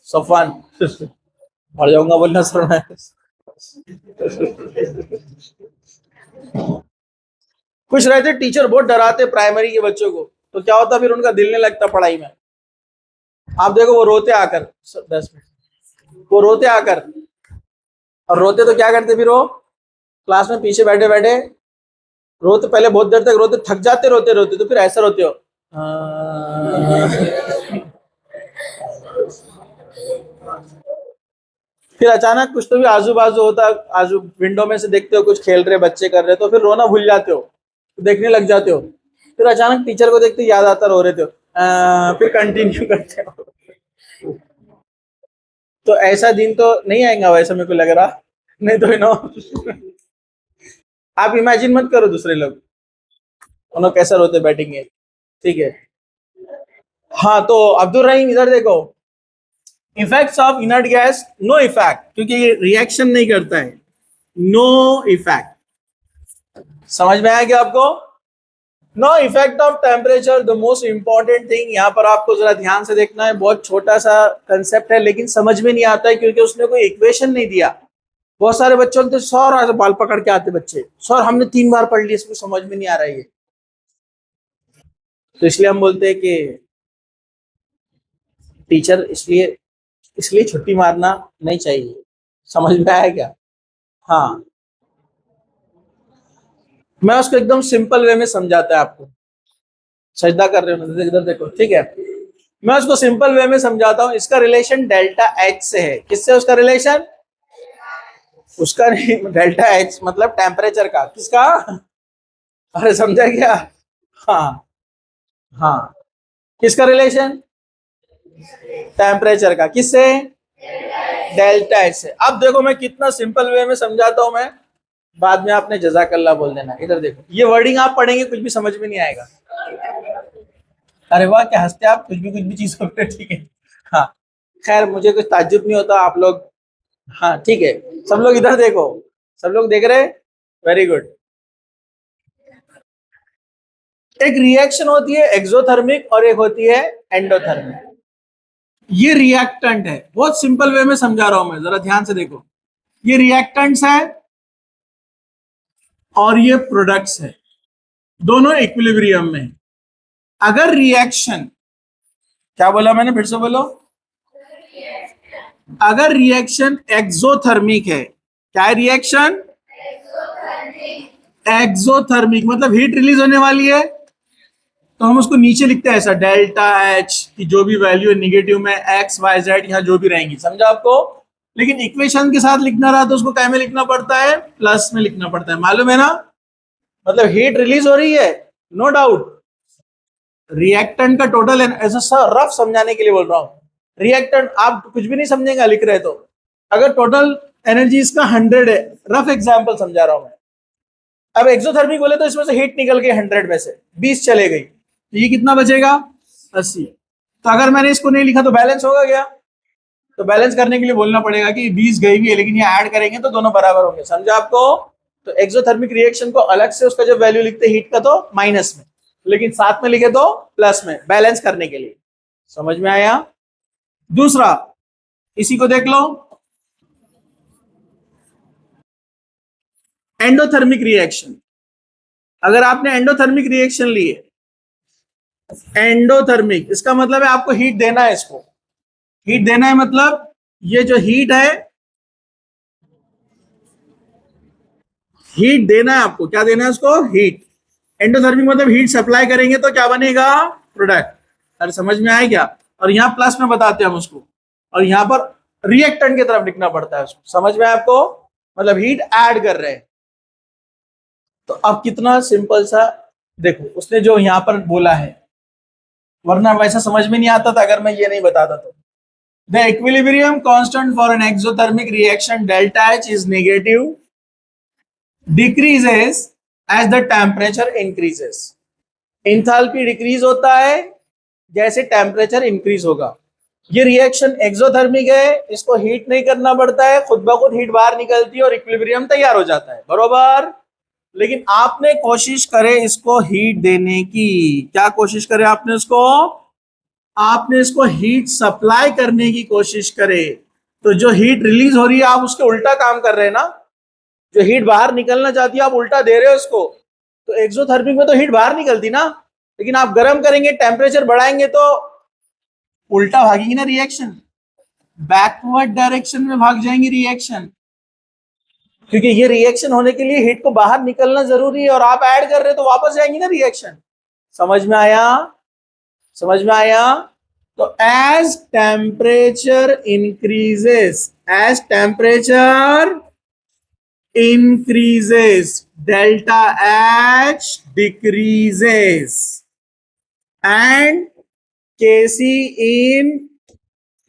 [SPEAKER 1] सफान पढ़ जाऊंगा बोलना सर मैं। कुछ रहते टीचर बहुत डराते प्राइमरी के बच्चों को, तो क्या होता फिर उनका दिल नहीं लगता पढ़ाई में। आप देखो वो रोते आकर 10 मिनट, वो रोते आकर, और रोते तो क्या करते फिर वो क्लास में पीछे बैठे बैठे रोते, पहले बहुत देर तक रोते, थक जाते रोते रोते, तो फिर ऐसा रोते हो फिर अचानक कुछ तो भी आजू बाजू होता, आजू विंडो में से देखते हो कुछ खेल रहे बच्चे कर रहे, तो फिर रोना भूल जाते हो, तो देखने लग जाते हो। फिर अचानक टीचर को देखते याद आता, रो रहे थे, फिर कंटिन्यू करते हो। तो ऐसा दिन तो नहीं आएगा वैसा मेरे को लग रहा, नहीं तो नो आप इमेजिन मत करो दूसरे लोग उन्होंने कैसा रोते बैठेंगे, ठीक है। हाँ तो अब्दुल रहीम इधर देखो, effects of inert gas, no effect, क्योंकि ये रिएक्शन नहीं करता है, नो इफेक्ट। समझ में आया क्या आपको? No effect of temperature, the most important thing यहाँ पर आपको जरा ध्यान से देखना है। बहुत छोटा सा कंसेप्ट है लेकिन समझ में नहीं आता है क्योंकि उसने कोई इक्वेशन नहीं दिया। बहुत सारे बच्चों ने सर बाल पकड़ के आते बच्चे, सर हमने 3 बार पढ़ लिया, इसमें समझ में नहीं आ रहा है ये। तो इसलिए हम बोलते हैं कि टीचर इसलिए छुट्टी मारना नहीं चाहिए। समझ में आया क्या? हाँ, मैं उसको एकदम सिंपल वे में समझाता है आपको। सजदा कर रहे हो इधर देखो, ठीक है। मैं उसको सिंपल वे में समझाता हूँ। इसका रिलेशन डेल्टा एच से है। किससे उसका रिलेशन? उसका डेल्टा एच मतलब टेम्परेचर का। किसका? अरे समझा क्या? हाँ हाँ, किसका रिलेशन? टेम्परेचर का। किससे? डेल्टा एच से। अब देखो मैं कितना सिंपल वे में समझाता हूं मैं, बाद में आपने जज़ाकल्लाह बोल देना। इधर देखो, ये वर्डिंग आप पढ़ेंगे कुछ भी समझ में नहीं आएगा। अरे वाह क्या हंसते आप, कुछ भी चीज होते, ठीक है। हाँ खैर, मुझे कुछ ताज्जुब नहीं होता, आप लोग हाँ ठीक है। सब लोग इधर देखो, सब लोग देख रहे हैं, वेरी गुड। एक रिएक्शन होती है एक्सोथर्मिक और एक होती है एंडोथर्मिक। ये रिएक्टेंट है, बहुत सिंपल वे में समझा रहा हूं मैं, जरा ध्यान से देखो। ये रिएक्टेंट्स है और ये प्रोडक्ट्स है, दोनों इक्विलिब्रियम में। अगर रिएक्शन, क्या बोला मैंने, फिर से बोलो। अगर रिएक्शन एक्सोथर्मिक है, क्या है रिएक्शन? एक्सोथर्मिक मतलब हीट रिलीज होने वाली है, तो हम उसको नीचे लिखते हैं ऐसा, डेल्टा एच की जो भी वैल्यू है निगेटिव में, एक्स वाई जेड यहाँ जो भी रहेंगी, समझा आपको। लेकिन इक्वेशन के साथ लिखना रहा तो उसको क्या में लिखना पड़ता है? प्लस में लिखना पड़ता है, मालूम है ना। मतलब हीट रिलीज हो रही है, नो डाउट। रिएक्टेंट का टोटल ऐसा रफ समझाने के लिए बोल रहा हूँ। रिएक्टेंट आप कुछ भी नहीं समझेगा लिख रहे तो, अगर टोटल एनर्जी इसका 100 है, रफ एग्जांपल समझा रहा हूं मैं। अब एक्सोथर्मिक बोले तो इसमें से हीट निकल गई 100 में से 20 चले गई, तो ये कितना बचेगा? 80। तो अगर मैंने इसको नहीं लिखा तो बैलेंस होगा क्या? तो बैलेंस करने के लिए बोलना पड़ेगा कि 20 गई भी है लेकिन ये ऐड करेंगे तो दोनों बराबर होंगे, समझा आपको। तो एक्सोथर्मिक रिएक्शन को अलग से उसका जब वैल्यू लिखते हीट का तो माइनस में, लेकिन साथ में लिखे तो प्लस में, बैलेंस करने के लिए। समझ में आया? दूसरा, इसी को देख लो, एंडोथर्मिक रिएक्शन। अगर आपने एंडोथर्मिक रिएक्शन लिए, एंडोथर्मिक इसका मतलब है आपको हीट देना है, इसको हीट देना है, मतलब ये जो हीट है, हीट देना है आपको। क्या देना है उसको? हीट। एंडोथर्मिक मतलब हीट सप्लाई करेंगे तो क्या बनेगा? प्रोडक्ट। अरे समझ में आया क्या? और यहाँ प्लस में बताते हैं हम उसको, और यहाँ पर रिएक्टेंट की तरफ लिखना पड़ता है उसको। समझ में आपको? मतलब हीट ऐड कर रहे हैं। तो अब कितना सिंपल सा देखो, उसने जो यहाँ पर बोला है, वरना वैसा समझ में नहीं आता था अगर मैं ये नहीं बताता तो। The equilibrium constant for an exothermic reaction delta H is negative, decreases as the temperature increases. Enthalpy decrease होता है जैसे टेम्परेचर इंक्रीज होगा। ये रिएक्शन एक्सोथर्मिक है, इसको हीट नहीं करना पड़ता है, खुद ब खुद हीट बाहर निकलती है और इक्विलिब्रियम तैयार हो जाता है, बरोबर। लेकिन आपने कोशिश करे इसको हीट देने की। क्या कोशिश करे आपने? आपने इसको हीट सप्लाई करने की कोशिश करे, तो जो हीट रिलीज हो रही है आप उसके उल्टा काम कर रहे हैं ना। जो हीट बाहर निकलना चाहती है आप उल्टा दे रहे हो उसको। तो एक्सोथर्मिक में तो हीट बाहर निकलती ना, लेकिन आप गर्म करेंगे, टेम्परेचर बढ़ाएंगे तो उल्टा भागेगी ना रिएक्शन, बैकवर्ड डायरेक्शन में भाग जाएंगी रिएक्शन, क्योंकि ये रिएक्शन होने के लिए हीट को बाहर निकलना जरूरी है और आप ऐड कर रहे हो तो वापस जाएंगी ना रिएक्शन। समझ में आया? समझ में आया? तो as temperature increases delta H decreases and Kc in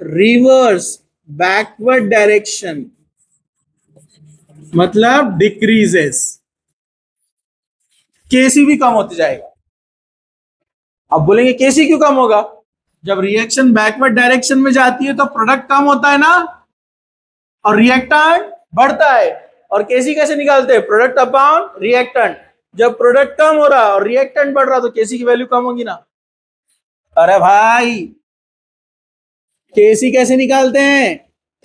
[SPEAKER 1] reverse backward direction मतलब डिक्रीजेस, Kc भी कम होते जाएगा। अब बोलेंगे Kc क्यों कम होगा? जब रिएक्शन बैकवर्ड डायरेक्शन में जाती है तो प्रोडक्ट कम होता है ना, और रिएक्टेंट बढ़ता है। और Kc कैसे निकालते हैं? Product upon reactant. जब प्रोडक्ट कम हो रहा और रिएक्टेंट बढ़ रहा तो केसी की वैल्यू कम होगी ना। अरे भाई केसी कैसे निकालते हैं?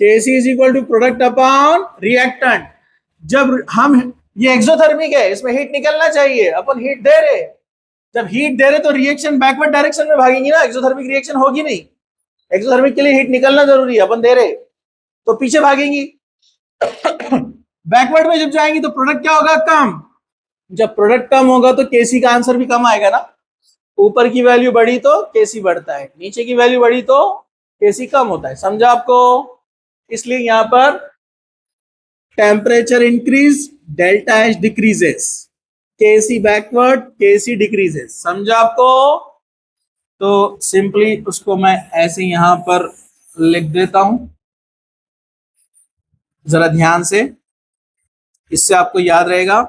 [SPEAKER 1] KC is equal to product upon reactant. जब हम, ये एक्सोथर्मिक है, इसमें हीट निकलना चाहिए, अपन हीट दे रहे, जब हीट दे रहे तो रिएक्शन बैकवर्ड डायरेक्शन में भागेंगी ना, एक्सोथर्मिक रिएक्शन होगी नहीं। एक्सोथर्मिक के लिए हीट निकलना जरूरी है, अपन दे रहे तो पीछे भागेंगी। बैकवर्ड में जब जाएंगी तो प्रोडक्ट क्या होगा? कम। जब प्रोडक्ट कम होगा तो केसी का आंसर भी कम आएगा ना। ऊपर की वैल्यू बढ़ी तो केसी बढ़ता है, नीचे की वैल्यू बढ़ी तो केसी कम होता है। समझा आपको? इसलिए यहां पर temperature increase, delta H decreases, KC backward, KC decreases. समझा आपको? तो सिंपली उसको मैं ऐसे यहां पर लिख देता हूं, जरा ध्यान से, इससे आपको याद रहेगा।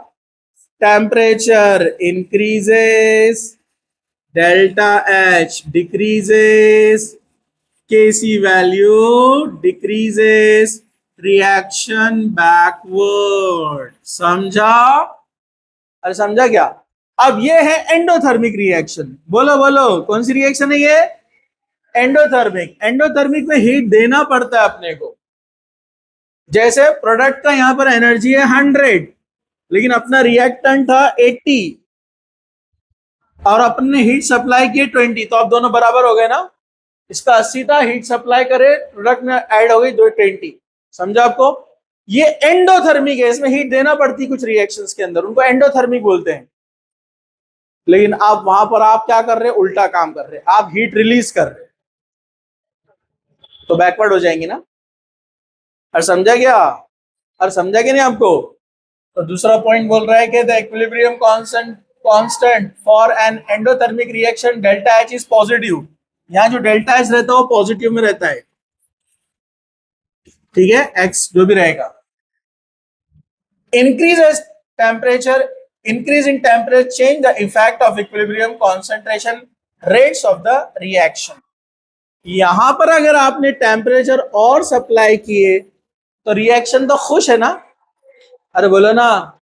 [SPEAKER 1] Temperature increases, delta H decreases, KC value decreases, reaction backward. समझा? अरे समझा क्या? अब ये है एंडोथर्मिक रिएक्शन। बोलो बोलो, कौन सी रिएक्शन है ये? एंडोथर्मिक। एंडोथर्मिक में हीट देना पड़ता है अपने को। जैसे प्रोडक्ट का यहां पर एनर्जी है 100, लेकिन अपना रिएक्टेंट था 80 और अपन ने हीट सप्लाई किए 20, तो अब दोनों बराबर हो गए ना। इसका 80 था, हीट सप्लाई करे, प्रोडक्ट में ऐड हो गई 20। समझा आपको? ये एंडोथर्मिक है, इसमें हीट देना पड़ती है कुछ रिएक्शंस के अंदर, उनको एंडोथर्मिक बोलते हैं। लेकिन आप वहां पर आप क्या कर रहे हैं? उल्टा काम कर रहे हैं, आप हीट रिलीज कर रहे हैं, तो बैकवर्ड हो जाएंगे ना। और समझा क्या? और समझा कि नहीं आपको? तो दूसरा पॉइंट बोल रहा है कि the equilibrium constant for an endothermic reaction delta H is positive. यहां जो डेल्टा एच रहता है वो पॉजिटिव में रहता है, ठीक है, एक्स जो भी रहेगा। Increase as temperature, increase in temperature change the effect of equilibrium concentration rates of the reaction. यहां पर अगर आपने टेम्परेचर और सप्लाई किए तो रिएक्शन तो खुश है ना। अरे बोलो ना,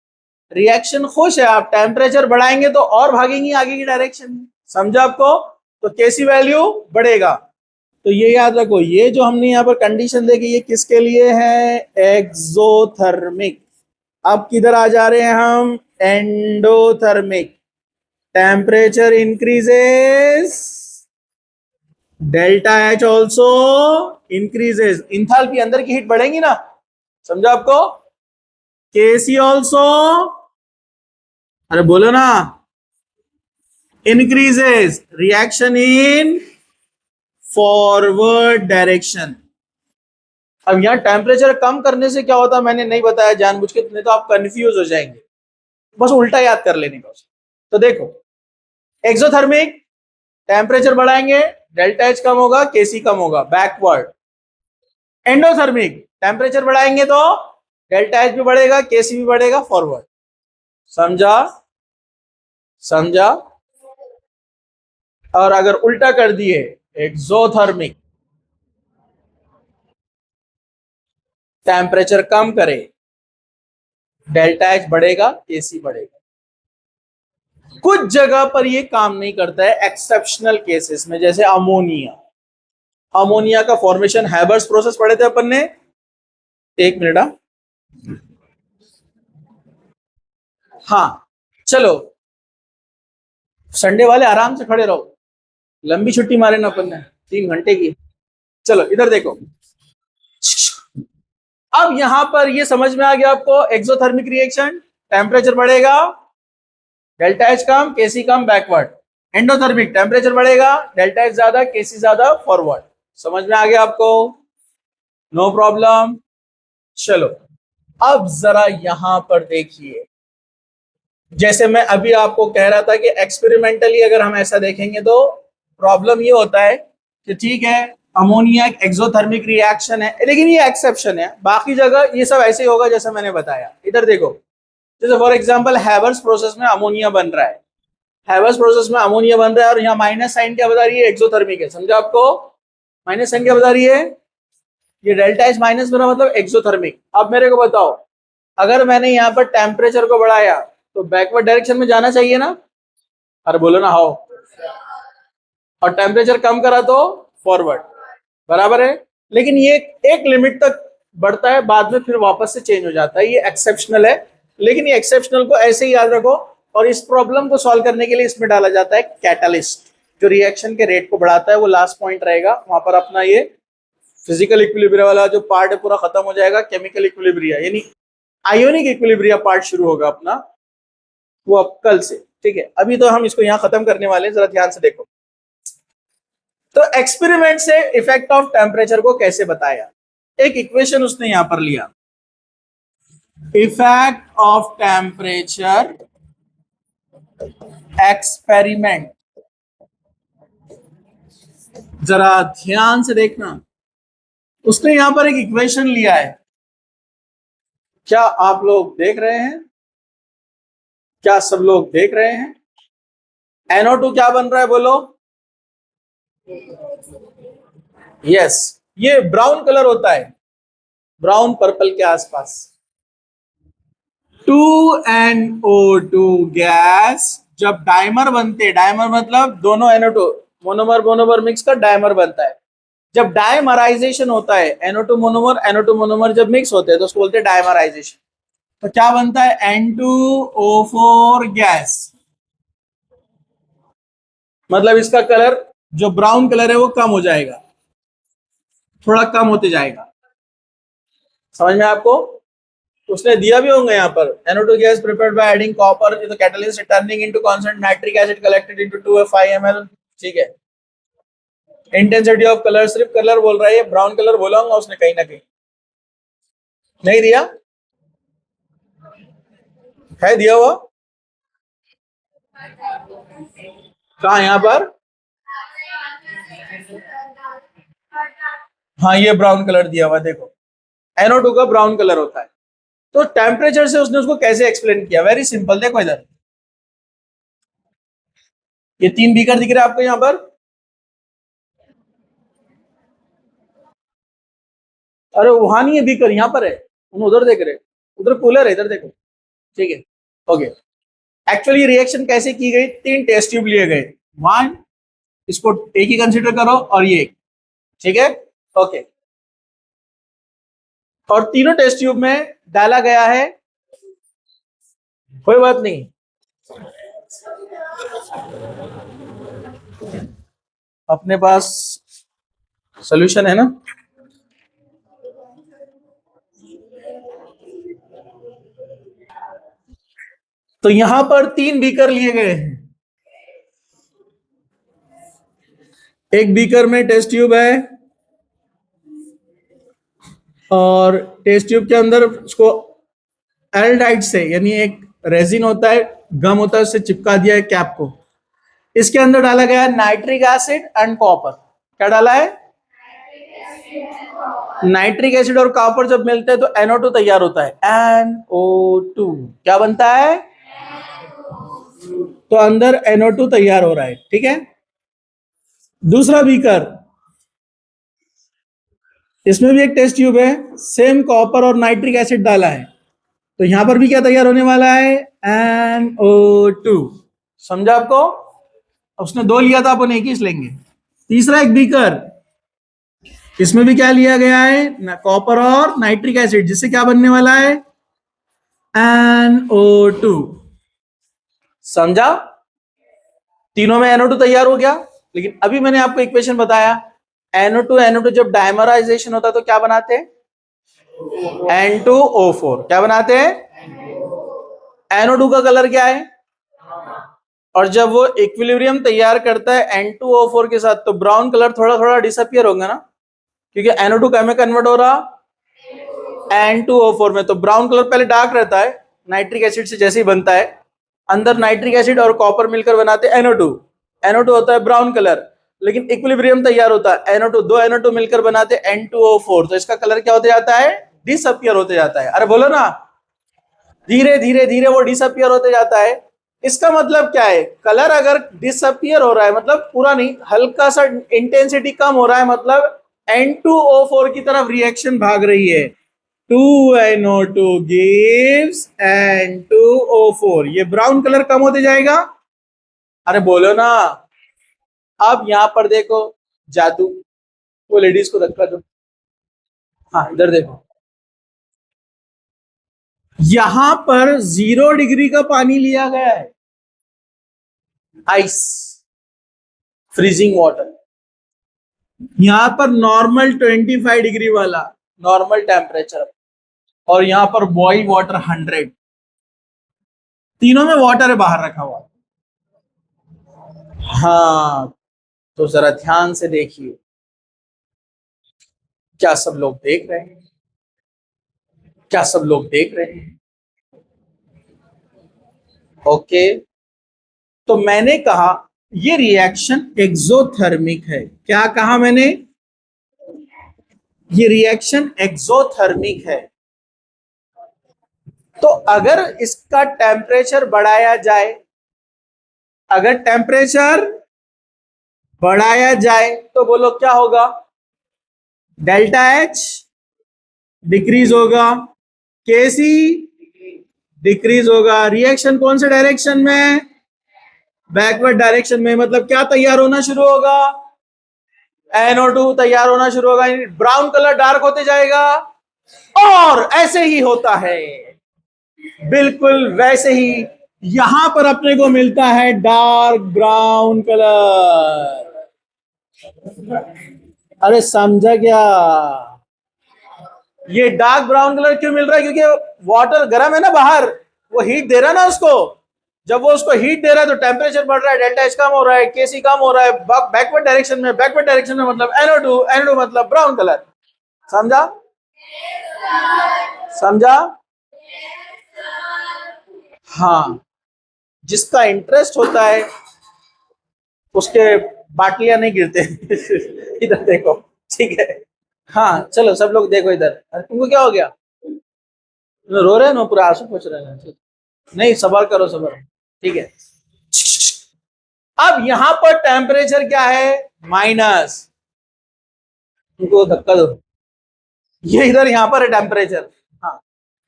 [SPEAKER 1] रिएक्शन खुश है। आप टेम्परेचर बढ़ाएंगे तो और भागेंगी आगे की डायरेक्शन में। समझा आपको? तो केसी वैल्यू बढ़ेगा। तो ये याद रखो, ये जो हमने यहाँ पर कंडीशन देखी ये किसके लिए है? एक्सोथर्मिक। अब किधर आ जा रहे हैं हम? Endothermic. Temperature increases, delta H also increases. Enthalpy, अंदर की हीट बढ़ेगी ना। समझा आपको? केसी ऑल्सो, अरे बोलो ना, increases, reaction in forward direction. अब यहां टेम्परेचर कम करने से क्या होता है मैंने नहीं बताया जानबूझ के, नहीं तो आप कंफ्यूज हो जाएंगे, बस उल्टा याद कर लेने का। तो देखो, एक्सोथर्मिक टेम्परेचर बढ़ाएंगे, डेल्टा एच कम होगा, केसी कम होगा, बैकवर्ड। एंडोथर्मिक टेम्परेचर बढ़ाएंगे तो डेल्टा एच भी बढ़ेगा, केसी भी बढ़ेगा, फॉरवर्ड। समझा? समझा? और अगर उल्टा कर दिए, एक्सोथर्मिक टेम्परेचर कम करे, डेल्टा एच बढ़ेगा, केसी बढ़ेगा। कुछ जगह पर ये काम नहीं करता है, एक्सेप्शनल केसेस में, जैसे अमोनिया। अमोनिया का फॉर्मेशन हैबर्स प्रोसेस पढ़े थे अपन ने। एक मिनट, हाँ चलो, संडे वाले आराम से खड़े रहो, लंबी छुट्टी मारे ना अपन ने 3 घंटे की। चलो इधर देखो, अब यहां पर ये समझ में आ गया आपको, एक्सोथर्मिक रिएक्शन, टेम्परेचर बढ़ेगा, डेल्टा एच कम, केसी कम, बैकवर्ड। एंडोथर्मिक टेम्परेचर बढ़ेगा, डेल्टा एच ज्यादा, केसी ज्यादा, फॉरवर्ड। समझ में आ गया आपको? No problem. चलो अब जरा यहां पर देखिए, जैसे मैं अभी आपको कह रहा था कि एक्सपेरिमेंटली अगर हम ऐसा देखेंगे तो प्रॉब्लम ये होता है कि ठीक है, अमोनिया एक एक्सोथर्मिक रिएक्शन है, लेकिन ये एक्सेप्शन है, बाकी जगह ये सब ऐसे ही होगा जैसा मैंने बताया। इधर देखो, जैसे फॉर एग्जांपल हैबर्स प्रोसेस में अमोनिया बन रहा है, हैबर्स प्रोसेस में अमोनिया बन रहा है और यहाँ माइनस साइन क्या बता रही है? एक्सोथर्मिक है। समझा आपको? माइनस साइन क्या बता रही है? ये डेल्टा एच माइनस मेरा मतलब एक्सोथर्मिक। अब मेरे को बताओ, अगर मैंने यहाँ पर टेम्परेचर को बढ़ाया तो बैकवर्ड डायरेक्शन में जाना चाहिए ना, अरे बोलो ना हाउ, और टेम्परेचर कम करा तो फॉरवर्ड, बराबर है। लेकिन ये एक लिमिट तक बढ़ता है, बाद में फिर वापस से चेंज हो जाता है, ये एक्सेप्शनल है। लेकिन ये एक्सेप्शनल को ऐसे ही याद रखो, और इस प्रॉब्लम को सॉल्व करने के लिए इसमें डाला जाता है कैटलिस्ट, जो रिएक्शन के रेट को बढ़ाता है। वो लास्ट पॉइंट रहेगा, वहां पर अपना ये फिजिकल इक्विलिब्रिया वाला जो पार्ट है पूरा खत्म हो जाएगा, केमिकल इक्विलिब्रिया यानी आयोनिक इक्विलिब्रिया पार्ट शुरू होगा अपना, वो अब कल से, ठीक है। अभी तो हम इसको यहाँ खत्म करने वाले हैं, जरा ध्यान से देखो। तो एक्सपेरिमेंट से इफेक्ट ऑफ टेम्परेचर को कैसे बताया, एक इक्वेशन उसने यहां पर लिया, इफेक्ट ऑफ टेम्परेचर एक्सपेरिमेंट। जरा ध्यान से देखना, उसने यहां पर एक इक्वेशन लिया है, क्या आप लोग देख रहे हैं, क्या सब लोग देख रहे हैं? NO2 क्या बन रहा है बोलो? यस, ये ब्राउन कलर होता है, ब्राउन पर्पल के आसपास। 2NO2 गैस जब डाइमर बनते, डाइमर मतलब दोनों NO2 मोनोमर मोनोमर मिक्स कर डाइमर बनता है। जब डाइमराइजेशन होता है, NO2 मोनोमर जब मिक्स होते हैं तो उसको बोलते हैं डाइमराइजेशन। तो क्या बनता है? N2O4 gas. मतलब इसका कलर जो ब्राउन कलर है वो कम हो जाएगा, थोड़ा कम होते जाएगा, समझ में आपको? उसने दिया भी होंगे यहाँ पर, NO2 gas prepared by adding copper in the catalyst turning into constant nitric acid collected into 2F5 ml, ठीक है। इंटेंसिटी ऑफ कलर, सिर्फ कलर बोल रहा है, ब्राउन कलर बोला होगा उसने कहीं ना कहीं, नहीं दिया है? दिया हुआ कहा? यहाँ पर, हाँ ये ब्राउन कलर दिया हुआ, देखो NO2 का ब्राउन कलर होता है। तो टेम्परेचर से उसने उसको कैसे एक्सप्लेन किया? वेरी सिंपल, देखो इधर ये 3 बीकर दिख रहे हैं आपको यहाँ पर, अरे वहां नहीं है बीकर, यहाँ पर है, उन उधर देख रहे, उधर कूलर है, इधर देखो, ठीक है, ओके। एक्चुअली रिएक्शन कैसे की गई? 3 टेस्ट ट्यूब लिए गए, 1, इसको एक ही कंसिडर करो, और ये, ठीक है, ओके। और तीनों टेस्ट ट्यूब में डाला गया है, कोई बात नहीं, अपने पास सॉल्यूशन है ना। तो यहां पर 3 बीकर लिए गए हैं, एक बीकर में टेस्ट ट्यूब है, और टेस्ट ट्यूब के अंदर उसको एल्डाइड से, यानी एक रेजिन होता है, गम होता है, उससे चिपका दिया है कैप को। इसके अंदर डाला गया है नाइट्रिक एसिड एंड कॉपर। क्या डाला है? नाइट्रिक एसिड और कॉपर जब मिलते हैं तो NO2 तैयार होता है, NO2 क्या बनता है? तो अंदर NO2 तैयार हो रहा है, ठीक है। दूसरा बीकर, इसमें भी एक टेस्ट ट्यूब है, सेम कॉपर और नाइट्रिक एसिड डाला है, तो यहां पर भी क्या तैयार होने वाला है? NO2। समझा आपको? उसने 2 लिया था, अपन एक ही लेंगे। तीसरा एक बीकर, इसमें भी क्या लिया गया है? कॉपर और नाइट्रिक एसिड, जिससे क्या बनने वाला है? NO2। समझा? तीनों में NO2 तैयार हो गया। लेकिन अभी मैंने आपको इक्वेशन बताया, NO2 जब डायमराइजेशन होता है तो क्या बनाते हैं? N2O4। क्या बनाते हैं? NO2 का कलर क्या है? और जब वो इक्विलिब्रियम तैयार करता है N2O4 के साथ, तो ब्राउन कलर थोड़ा थोड़ा डिसअपियर होगा ना, क्योंकि NO2 क्या में कन्वर्ट हो रहा? N2O4 में। तो ब्राउन कलर पहले डार्क रहता है, नाइट्रिक एसिड से जैसे ही बनता है, अंदर नाइट्रिक एसिड और कॉपर मिलकर बनाते हैं NO2। NO2 होता है ब्राउन कलर, लेकिन इक्विलिब्रियम तैयार होता है NO2, 2 NO2 मिलकर बनाते हैं N2O4, तो इसका कलर क्या होते जाता है? डिसअपियर होते जाता है। अरे बोलो ना, धीरे धीरे धीरे वो डिसअपियर होते जाता है। इसका मतलब क्या है? कलर अगर डिसअपियर हो रहा है, मतलब पूरा नहीं, हल्का सा इंटेंसिटी कम हो रहा है, मतलब N2O4 की तरफ रिएक्शन भाग रही है, 2NO2 gives N2O4। ये ब्राउन कलर कम होते जाएगा। अरे बोलो ना। अब यहां पर देखो जादू, वो लेडीज को धक्का दो। हाँ इधर देखो, यहां पर 0 डिग्री का पानी लिया गया है, आइस, फ्रीजिंग वाटर। यहां पर नॉर्मल 25 डिग्री वाला नॉर्मल टेम्परेचर, और यहां पर बॉइल वाटर 100। तीनों में वाटर है बाहर रखा हुआ। हाँ तो जरा ध्यान से देखिए, क्या सब लोग देख रहे हैं? क्या सब लोग देख रहे हैं? ओके, तो मैंने कहा ये रिएक्शन एक्सोथर्मिक है। क्या कहा मैंने? ये रिएक्शन एक्सोथर्मिक है। तो अगर इसका टेम्परेचर बढ़ाया जाए, अगर टेम्परेचर बढ़ाया जाए तो बोलो क्या होगा? डेल्टा एच डिक्रीज होगा, केसी डिक्रीज होगा। रिएक्शन कौन से डायरेक्शन में? बैकवर्ड डायरेक्शन में। मतलब क्या तैयार होना शुरू होगा? NO2 तैयार होना शुरू होगा, ब्राउन कलर डार्क होते जाएगा। और ऐसे ही होता है, बिल्कुल वैसे ही यहां पर अपने को मिलता है डार्क ब्राउन कलर। अरे समझा क्या? ये डार्क ब्राउन कलर क्यों मिल रहा है? क्योंकि वाटर गर्म है ना बाहर, वो हीट दे रहा है ना उसको। जब वो उसको हीट दे रहा है तो टेम्परेचर बढ़ रहा है, डेल्टा एच कम हो रहा है, केसी कम हो रहा है बैकवर्ड डायरेक्शन में। बैकवर्ड डायरेक्शन में मतलब NO2, NO2 मतलब ब्राउन कलर। समझा? समझा? हाँ, जिसका इंटरेस्ट होता है उसके बाटलियां नहीं गिरते। इधर देखो, ठीक है? हाँ चलो सब लोग देखो इधर। तुमको क्या हो गया? रो रहे हैं ना, पूरा आंसू पोंछ रहे हैं। नहीं सबर करो, सबर, ठीक है। अब यहां पर टेम्परेचर क्या है? माइनस। तुमको धक्का दो, ये इधर यहां पर है टेम्परेचर। हाँ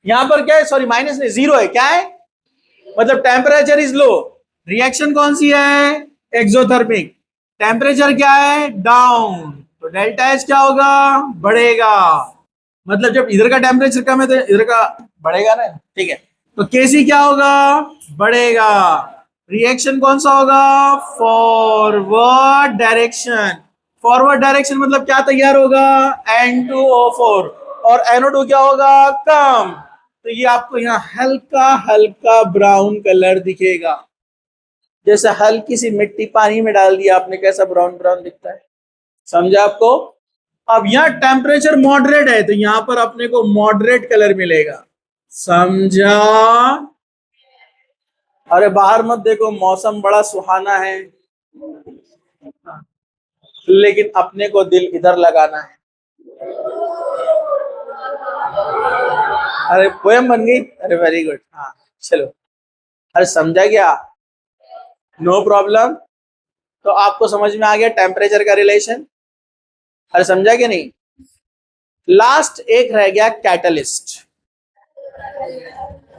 [SPEAKER 1] यहां पर क्या है? सॉरी माइनस नहीं, 0 है। क्या है? मतलब टेम्परेचर इज लो। रिएक्शन कौन सी है? एक्सोथर्मिक। टेम्परेचर क्या है? डाउन। तो डेल्टा एच क्या होगा? बढ़ेगा। मतलब जब इधर का टेम्परेचर कम है तो इधर का बढ़ेगा ना, ठीक है? तो केसी क्या होगा? बढ़ेगा। रिएक्शन कौन सा होगा? Forward direction. फॉरवर्ड डायरेक्शन मतलब क्या तैयार होगा? N2O4। और NO2 क्या होगा? कम। तो ये आपको यहाँ हल्का हल्का ब्राउन कलर दिखेगा, जैसे हल्की सी मिट्टी पानी में डाल दिया आपने, कैसा ब्राउन ब्राउन दिखता है। समझा आपको? अब यहाँ टेम्परेचर मॉडरेट है तो यहां पर अपने को मॉडरेट कलर मिलेगा। समझा? अरे बाहर मत देखो, मौसम बड़ा सुहाना है, लेकिन अपने को दिल इधर लगाना है। अरे पोयम बन गई। अरे वेरी गुड। हाँ चलो, अरे समझा क्या? No problem. तो आपको समझ में आ गया टेम्परेचर का रिलेशन? अरे समझा क्या नहीं? लास्ट एक रह गया कैटलिस्ट।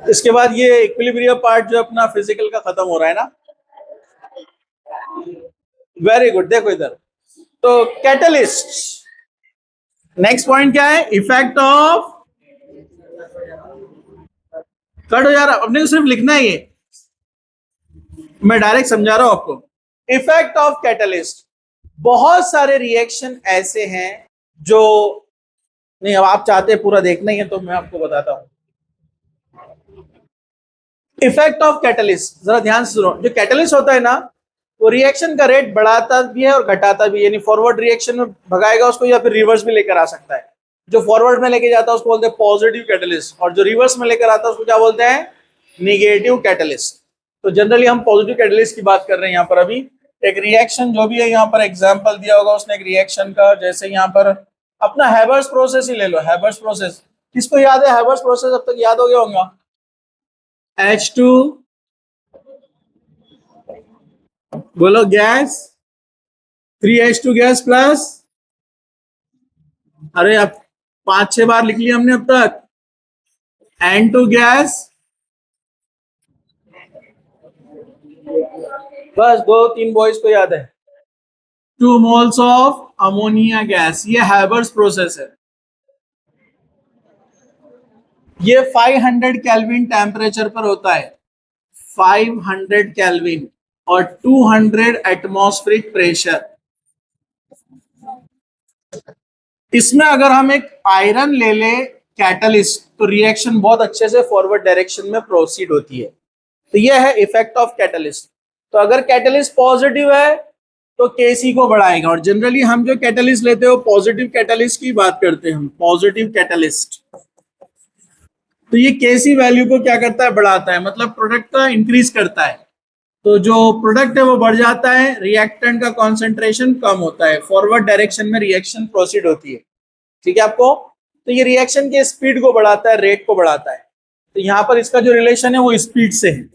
[SPEAKER 1] इसके बाद ये इक्विलिब्रियम पार्ट जो अपना फिजिकल का खत्म हो रहा है ना। Very good. देखो इधर, तो कैटलिस्ट, नेक्स्ट पॉइंट क्या है? इफेक्ट ऑफ, कट यार, अपने को सिर्फ लिखना ही है, मैं डायरेक्ट समझा रहा हूं आपको। Effect of catalyst. बहुत सारे रिएक्शन ऐसे हैं जो नहीं, अब आप चाहते हैं पूरा देखना ही है तो मैं आपको बताता हूं। इफेक्ट ऑफ कैटलिस्ट, जरा ध्यान से सुनो। जो कैटलिस्ट होता है ना, वो रिएक्शन का रेट बढ़ाता भी है और घटाता भी है, यानी फॉरवर्ड रिएक्शन में भगाएगा उसको या फिर रिवर्स भी लेकर आ सकता है। जो फॉरवर्ड में लेके जाता है उसको बोलते हैं पॉजिटिव कैटलिस्ट, और जो रिवर्स में लेकर आता है उसको क्या बोलते हैं? Negative catalyst. तो जनरली हम पॉजिटिव कैटलिस्ट की बात कर रहे हैं यहाँ पर। अभी एक रिएक्शन जो भी है यहाँ पर एग्जाम्पल दिया होगा उसने एक रिएक्शन का, जैसे यहाँ पर अपना हैबर्स प्रोसेस ही ले लो। हैबर्स प्रोसेस किसको याद है? हैबर्स प्रोसेस अब तक याद हो गया होगा। H2, बोलो गैस, 3H2 गैस प्लस, अरे अब 5-6 बार लिख लिया हमने अब तक। N2 गैस, बस 2-3 बॉयज को याद है, 2 मोल्स ऑफ अमोनिया गैस। ये हैबर्स प्रोसेस है। ये 500 केल्विन टेम्परेचर पर होता है, 500 केल्विन और 200 एटमॉस्फेरिक प्रेशर। इसमें अगर हम एक आयरन ले ले कैटलिस्ट, तो रिएक्शन बहुत अच्छे से फॉरवर्ड डायरेक्शन में प्रोसीड होती है। तो यह है इफेक्ट ऑफ कैटलिस्ट। तो अगर कैटलिस्ट पॉजिटिव है तो केसी को बढ़ाएगा, और जनरली हम जो कैटलिस्ट लेते हैं वो पॉजिटिव कैटलिस्ट की बात करते हैं, हम पॉजिटिव कैटलिस्ट। तो ये केसी वैल्यू को क्या करता है, बढ़ाता है, मतलब प्रोडक्ट का इंक्रीज करता है। तो जो प्रोडक्ट है वो बढ़ जाता है, रिएक्टेंट का कॉन्सेंट्रेशन कम होता है, फॉरवर्ड डायरेक्शन में रिएक्शन प्रोसीड होती है। ठीक है आपको। तो ये रिएक्शन के स्पीड को बढ़ाता है, रेट को बढ़ाता है। तो यहां पर इसका जो रिलेशन है वो स्पीड से है।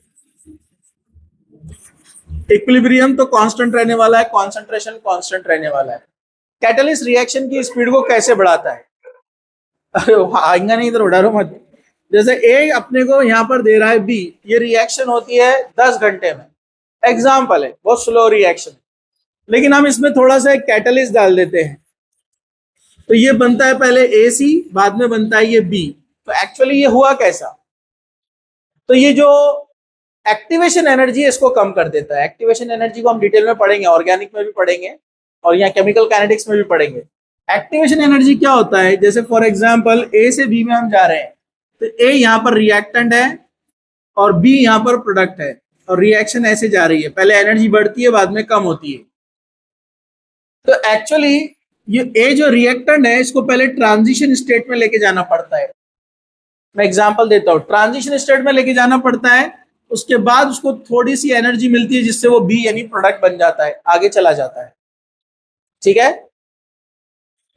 [SPEAKER 1] इक्विलिब्रियम तो कांस्टेंट रहने वाला है, कॉन्सेंट्रेशन कांस्टेंट रहने वाला है। कैटलिस्ट रिएक्शन की स्पीड को कैसे बढ़ाता है? अरे आएगा नहीं, इधर उड़ा मत। जैसे ए अपने को यहां पर दे रहा है बी, ये रिएक्शन होती है 10 घंटे में, एग्जाम्पल है, बहुत स्लो रिएक्शन। लेकिन हम इसमें थोड़ा सा कैटलिस्ट डाल देते हैं, तो ये बनता है पहले AC, बाद में बनता है ये B। तो एक्चुअली ये हुआ कैसा? तो ये जो एक्टिवेशन एनर्जी है इसको कम कर देता है। एक्टिवेशन एनर्जी को हम डिटेल में पढ़ेंगे, ऑर्गेनिक में भी पढ़ेंगे और यहाँ केमिकल काइनेटिक्स में भी पढ़ेंगे। एक्टिवेशन एनर्जी क्या होता है? जैसे फॉर एग्जांपल A से B में हम जा रहे हैं, तो A यहाँ पर रिएक्टेंट है और B यहाँ पर प्रोडक्ट है, और रिएक्शन ऐसे जा रही है, पहले एनर्जी बढ़ती है बाद में कम होती है। तो एक्चुअली ये A जो रिएक्टेंट है इसको पहले ट्रांजिशन स्टेट में लेके जाना पड़ता है। मैं एग्जांपल देता हूं, ट्रांजिशन स्टेट में लेके जाना पड़ता है, उसके बाद उसको थोड़ी सी एनर्जी मिलती है जिससे वो B यानी प्रोडक्ट बन जाता है, आगे चला जाता है। ठीक है,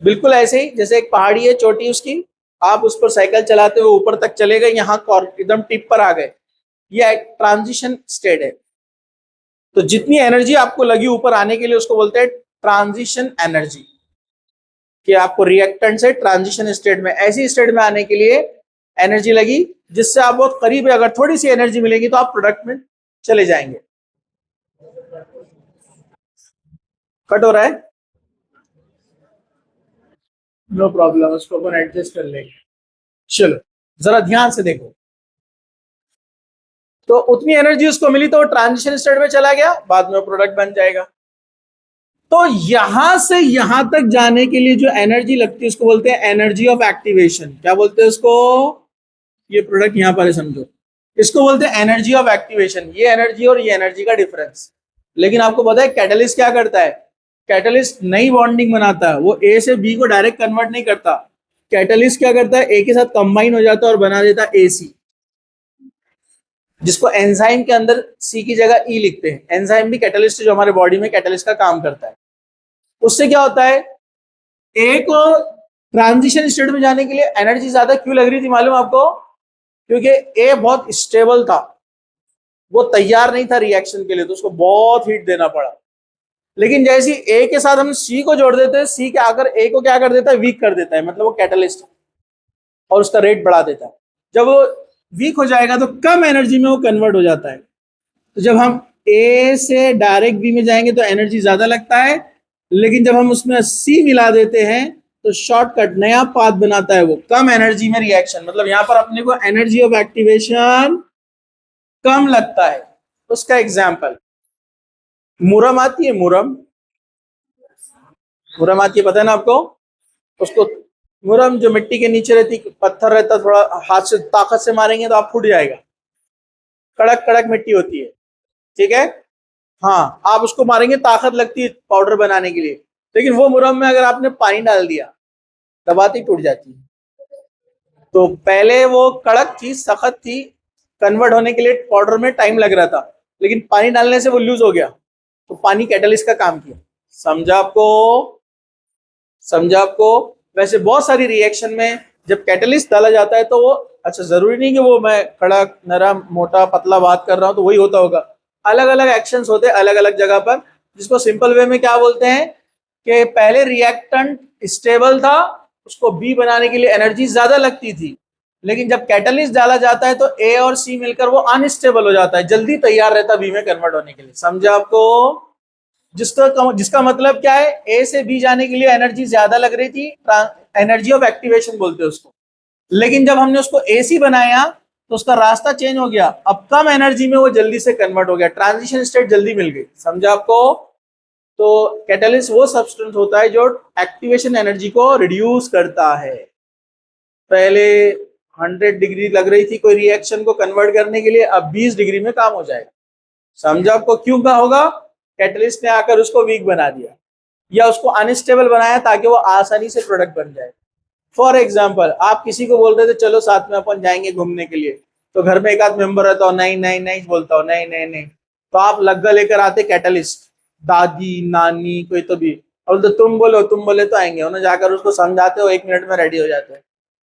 [SPEAKER 1] बिल्कुल ऐसे ही जैसे एक पहाड़ी है, चोटी उसकी, आप उस पर साइकिल चलाते हुए ऊपर तक चले गए, यहाँ एकदम टिप पर आ गए, ये एक ट्रांजिशन स्टेट है। तो जितनी एनर्जी आपको लगी ऊपर आने के लिए उसको बोलते हैं ट्रांजिशन एनर्जी, कि आपको रिएक्टेंट से ट्रांजिशन स्टेट में, ऐसी स्टेट में आने के लिए एनर्जी लगी जिससे आप बहुत करीब है, अगर थोड़ी सी एनर्जी मिलेगी तो आप प्रोडक्ट में चले जाएंगे। कट हो रहा है? नो प्रॉब्लम, उसको अपन एडजस्ट कर लेंगे। चलो जरा ध्यान से देखो, तो उतनी एनर्जी उसको मिली तो ट्रांजिशन स्टेट में चला गया, बाद में प्रोडक्ट बन जाएगा। तो यहां से यहां तक जाने के लिए जो एनर्जी लगती है उसको बोलते हैं एनर्जी ऑफ एक्टिवेशन। क्या बोलते हैं उसको? ये प्रोडक्ट यहां पर है, समझो, इसको बोलते हैं एनर्जी ऑफ एक्टिवेशन। ये एनर्जी और ये एनर्जी का डिफरेंस। लेकिन आपको पता है कैटलिस्ट क्या करता है? कैटलिस्ट नई बॉन्डिंग बनाता है, वो A से B को डायरेक्ट कन्वर्ट नहीं करता। कैटलिस्ट क्या करता है? A के साथ कंबाइन हो जाता है और बना देता है AC, जिसको एंजाइम के अंदर C की जगह E लिखते हैं। एंजाइम भी कैटलिस्ट जो हमारे बॉडी में कैटलिस्ट का काम करता है। उससे क्या होता है? A को ट्रांजिशन स्टेट में जाने के लिए एनर्जी ज्यादा क्यों लग रही थी मालूम आपको? क्योंकि A बहुत स्टेबल था, वो तैयार नहीं था रिएक्शन के लिए, तो उसको बहुत हीट देना पड़ा। लेकिन जैसे A के साथ हम C को जोड़ देते हैं, C के आकर A को क्या कर देता है? वीक कर देता है, मतलब वो कैटलिस्ट है और उसका रेट बढ़ा देता है। जब वो वीक हो जाएगा तो कम एनर्जी में वो कन्वर्ट हो जाता है। तो जब हम A से डायरेक्ट B में जाएंगे तो एनर्जी ज्यादा लगता है, लेकिन जब हम उसमें C मिला देते हैं तो शॉर्टकट नया पाथ बनाता है, वो कम एनर्जी में रिएक्शन, मतलब यहां पर अपने को एनर्जी ऑफ एक्टिवेशन कम लगता है। उसका एग्जाम्पल मुरम आती है, मुरम, मुरम आती है, पता है ना आपको? उसको मुरम जो मिट्टी के नीचे रहती, पत्थर रहता, थोड़ा हाथ से ताकत से मारेंगे तो आप फूट जाएगा, कड़क कड़क मिट्टी होती है। ठीक है, हाँ, आप उसको मारेंगे, ताकत लगती है पाउडर बनाने के लिए, लेकिन वो मुरम में अगर आपने पानी डाल दिया दबाते ही टूट जाती है। तो पहले वो कड़क थी, सख्त थी, कन्वर्ट होने के लिए पाउडर में टाइम लग रहा था, लेकिन पानी डालने से वो लूज हो गया, तो पानी कैटलिस्ट का काम किया। समझा आपको? समझा आपको? वैसे बहुत सारी रिएक्शन में जब कैटलिस्ट डाला जाता है तो वो, अच्छा जरूरी नहीं कि वो मैं कड़क नरम मोटा पतला बात कर रहा हूं तो वही होता होगा, अलग अलग एक्शंस होते हैं अलग अलग जगह पर, जिसको सिंपल वे में क्या बोलते हैं कि पहले रिएक्टेंट स्टेबल था, उसको B बनाने के लिए एनर्जी ज्यादा लगती थी, लेकिन जब कैटलिस्ट डाला जाता है तो ए और सी मिलकर वो अनस्टेबल हो जाता है, जल्दी तैयार रहता है बी में कन्वर्ट होने के लिए। समझा आपको? जिसका मतलब क्या है, ए से बी जाने के लिए एनर्जी ज्यादा लग रही थी, एनर्जी ऑफ एक्टिवेशन बोलते हैं उसको। लेकिन जब हमने उसको एसी बनाया तो उसका रास्ता चेंज हो गया, अब कम एनर्जी में वो जल्दी से कन्वर्ट हो गया, ट्रांजिशन स्टेट जल्दी मिल गई। समझा आपको? तो कैटलिस्ट वो सब्सटेंस होता है जो एक्टिवेशन एनर्जी को रिड्यूस करता है। पहले 100 डिग्री लग रही थी कोई रिएक्शन को कन्वर्ट करने के लिए, अब 20 डिग्री में काम हो जाएगा। समझा आपको? क्यों का होगा? कैटलिस्ट ने आकर उसको वीक बना दिया या उसको अनस्टेबल बनाया ताकि वो आसानी से प्रोडक्ट बन जाए। फॉर एग्जाम्पल, आप किसी को बोल रहे थे चलो साथ में अपन जाएंगे घूमने के लिए, तो घर में एक आध मेंबर रहता हो, नहीं नहीं नहीं बोलता हो, नहीं नहीं नहीं, तो आप लग्गा लेकर आते कैटलिस्ट, दादी नानी कोई तो भी, और तो तुम बोले तो आएंगे, उन्हें जाकर उसको समझाते हो, 1 मिनट में रेडी हो जाते हैं।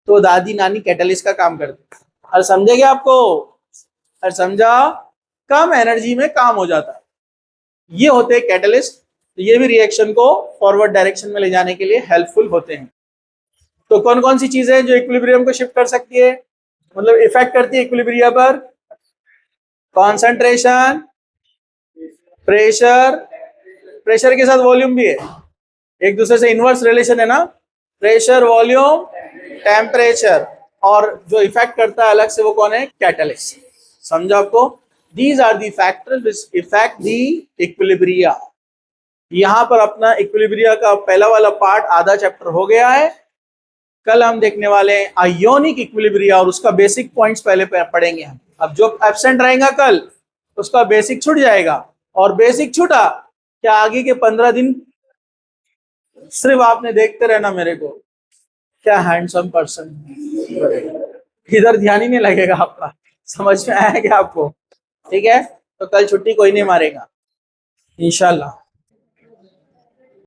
[SPEAKER 1] तो दादी नानी कैटलिस्ट का काम करते। और समझेगा आपको? और समझा? कम एनर्जी में काम हो जाता है, ये होते हैं कैटलिस्ट। तो ये भी रिएक्शन को फॉरवर्ड डायरेक्शन में ले जाने के लिए हेल्पफुल होते हैं। तो कौन कौन सी चीजें हैं जो इक्विलिब्रियम को शिफ्ट कर सकती है, मतलब इफेक्ट करती है इक्विलिब्रियम पर? कॉन्सेंट्रेशन, प्रेशर, प्रेशर के साथ वॉल्यूम भी है, एक दूसरे से इनवर्स रिलेशन है ना, प्रेशर वॉल्यूम टेम्परेचर, और जो इफेक्ट करता है अलग से वो कौन है? कैटलिस्ट। समझा आपको? These are the factors which affect the equilibria. यहां पर अपना इक्विलिब्रिया का पहला वाला पार्ट आधा चैप्टर हो गया है। कल हम देखने वाले हैं आयोनिक इक्विलिब्रिया और उसका बेसिक पॉइंट्स पहले पढ़ेंगे हम। अब जो एब्सेंट रहेगा कल उसका बेसिक छूट जाएगा, और बेसिक छूटा क्या आगे के 15 दिन सिर्फ आपने देखते रहना मेरे को, क्या हैंडसम पर्सन, इधर ध्यान ही नहीं लगेगा आपका। समझ में आया क्या आपको? ठीक है, तो कल छुट्टी कोई नहीं मारेगा इंशाल्लाह।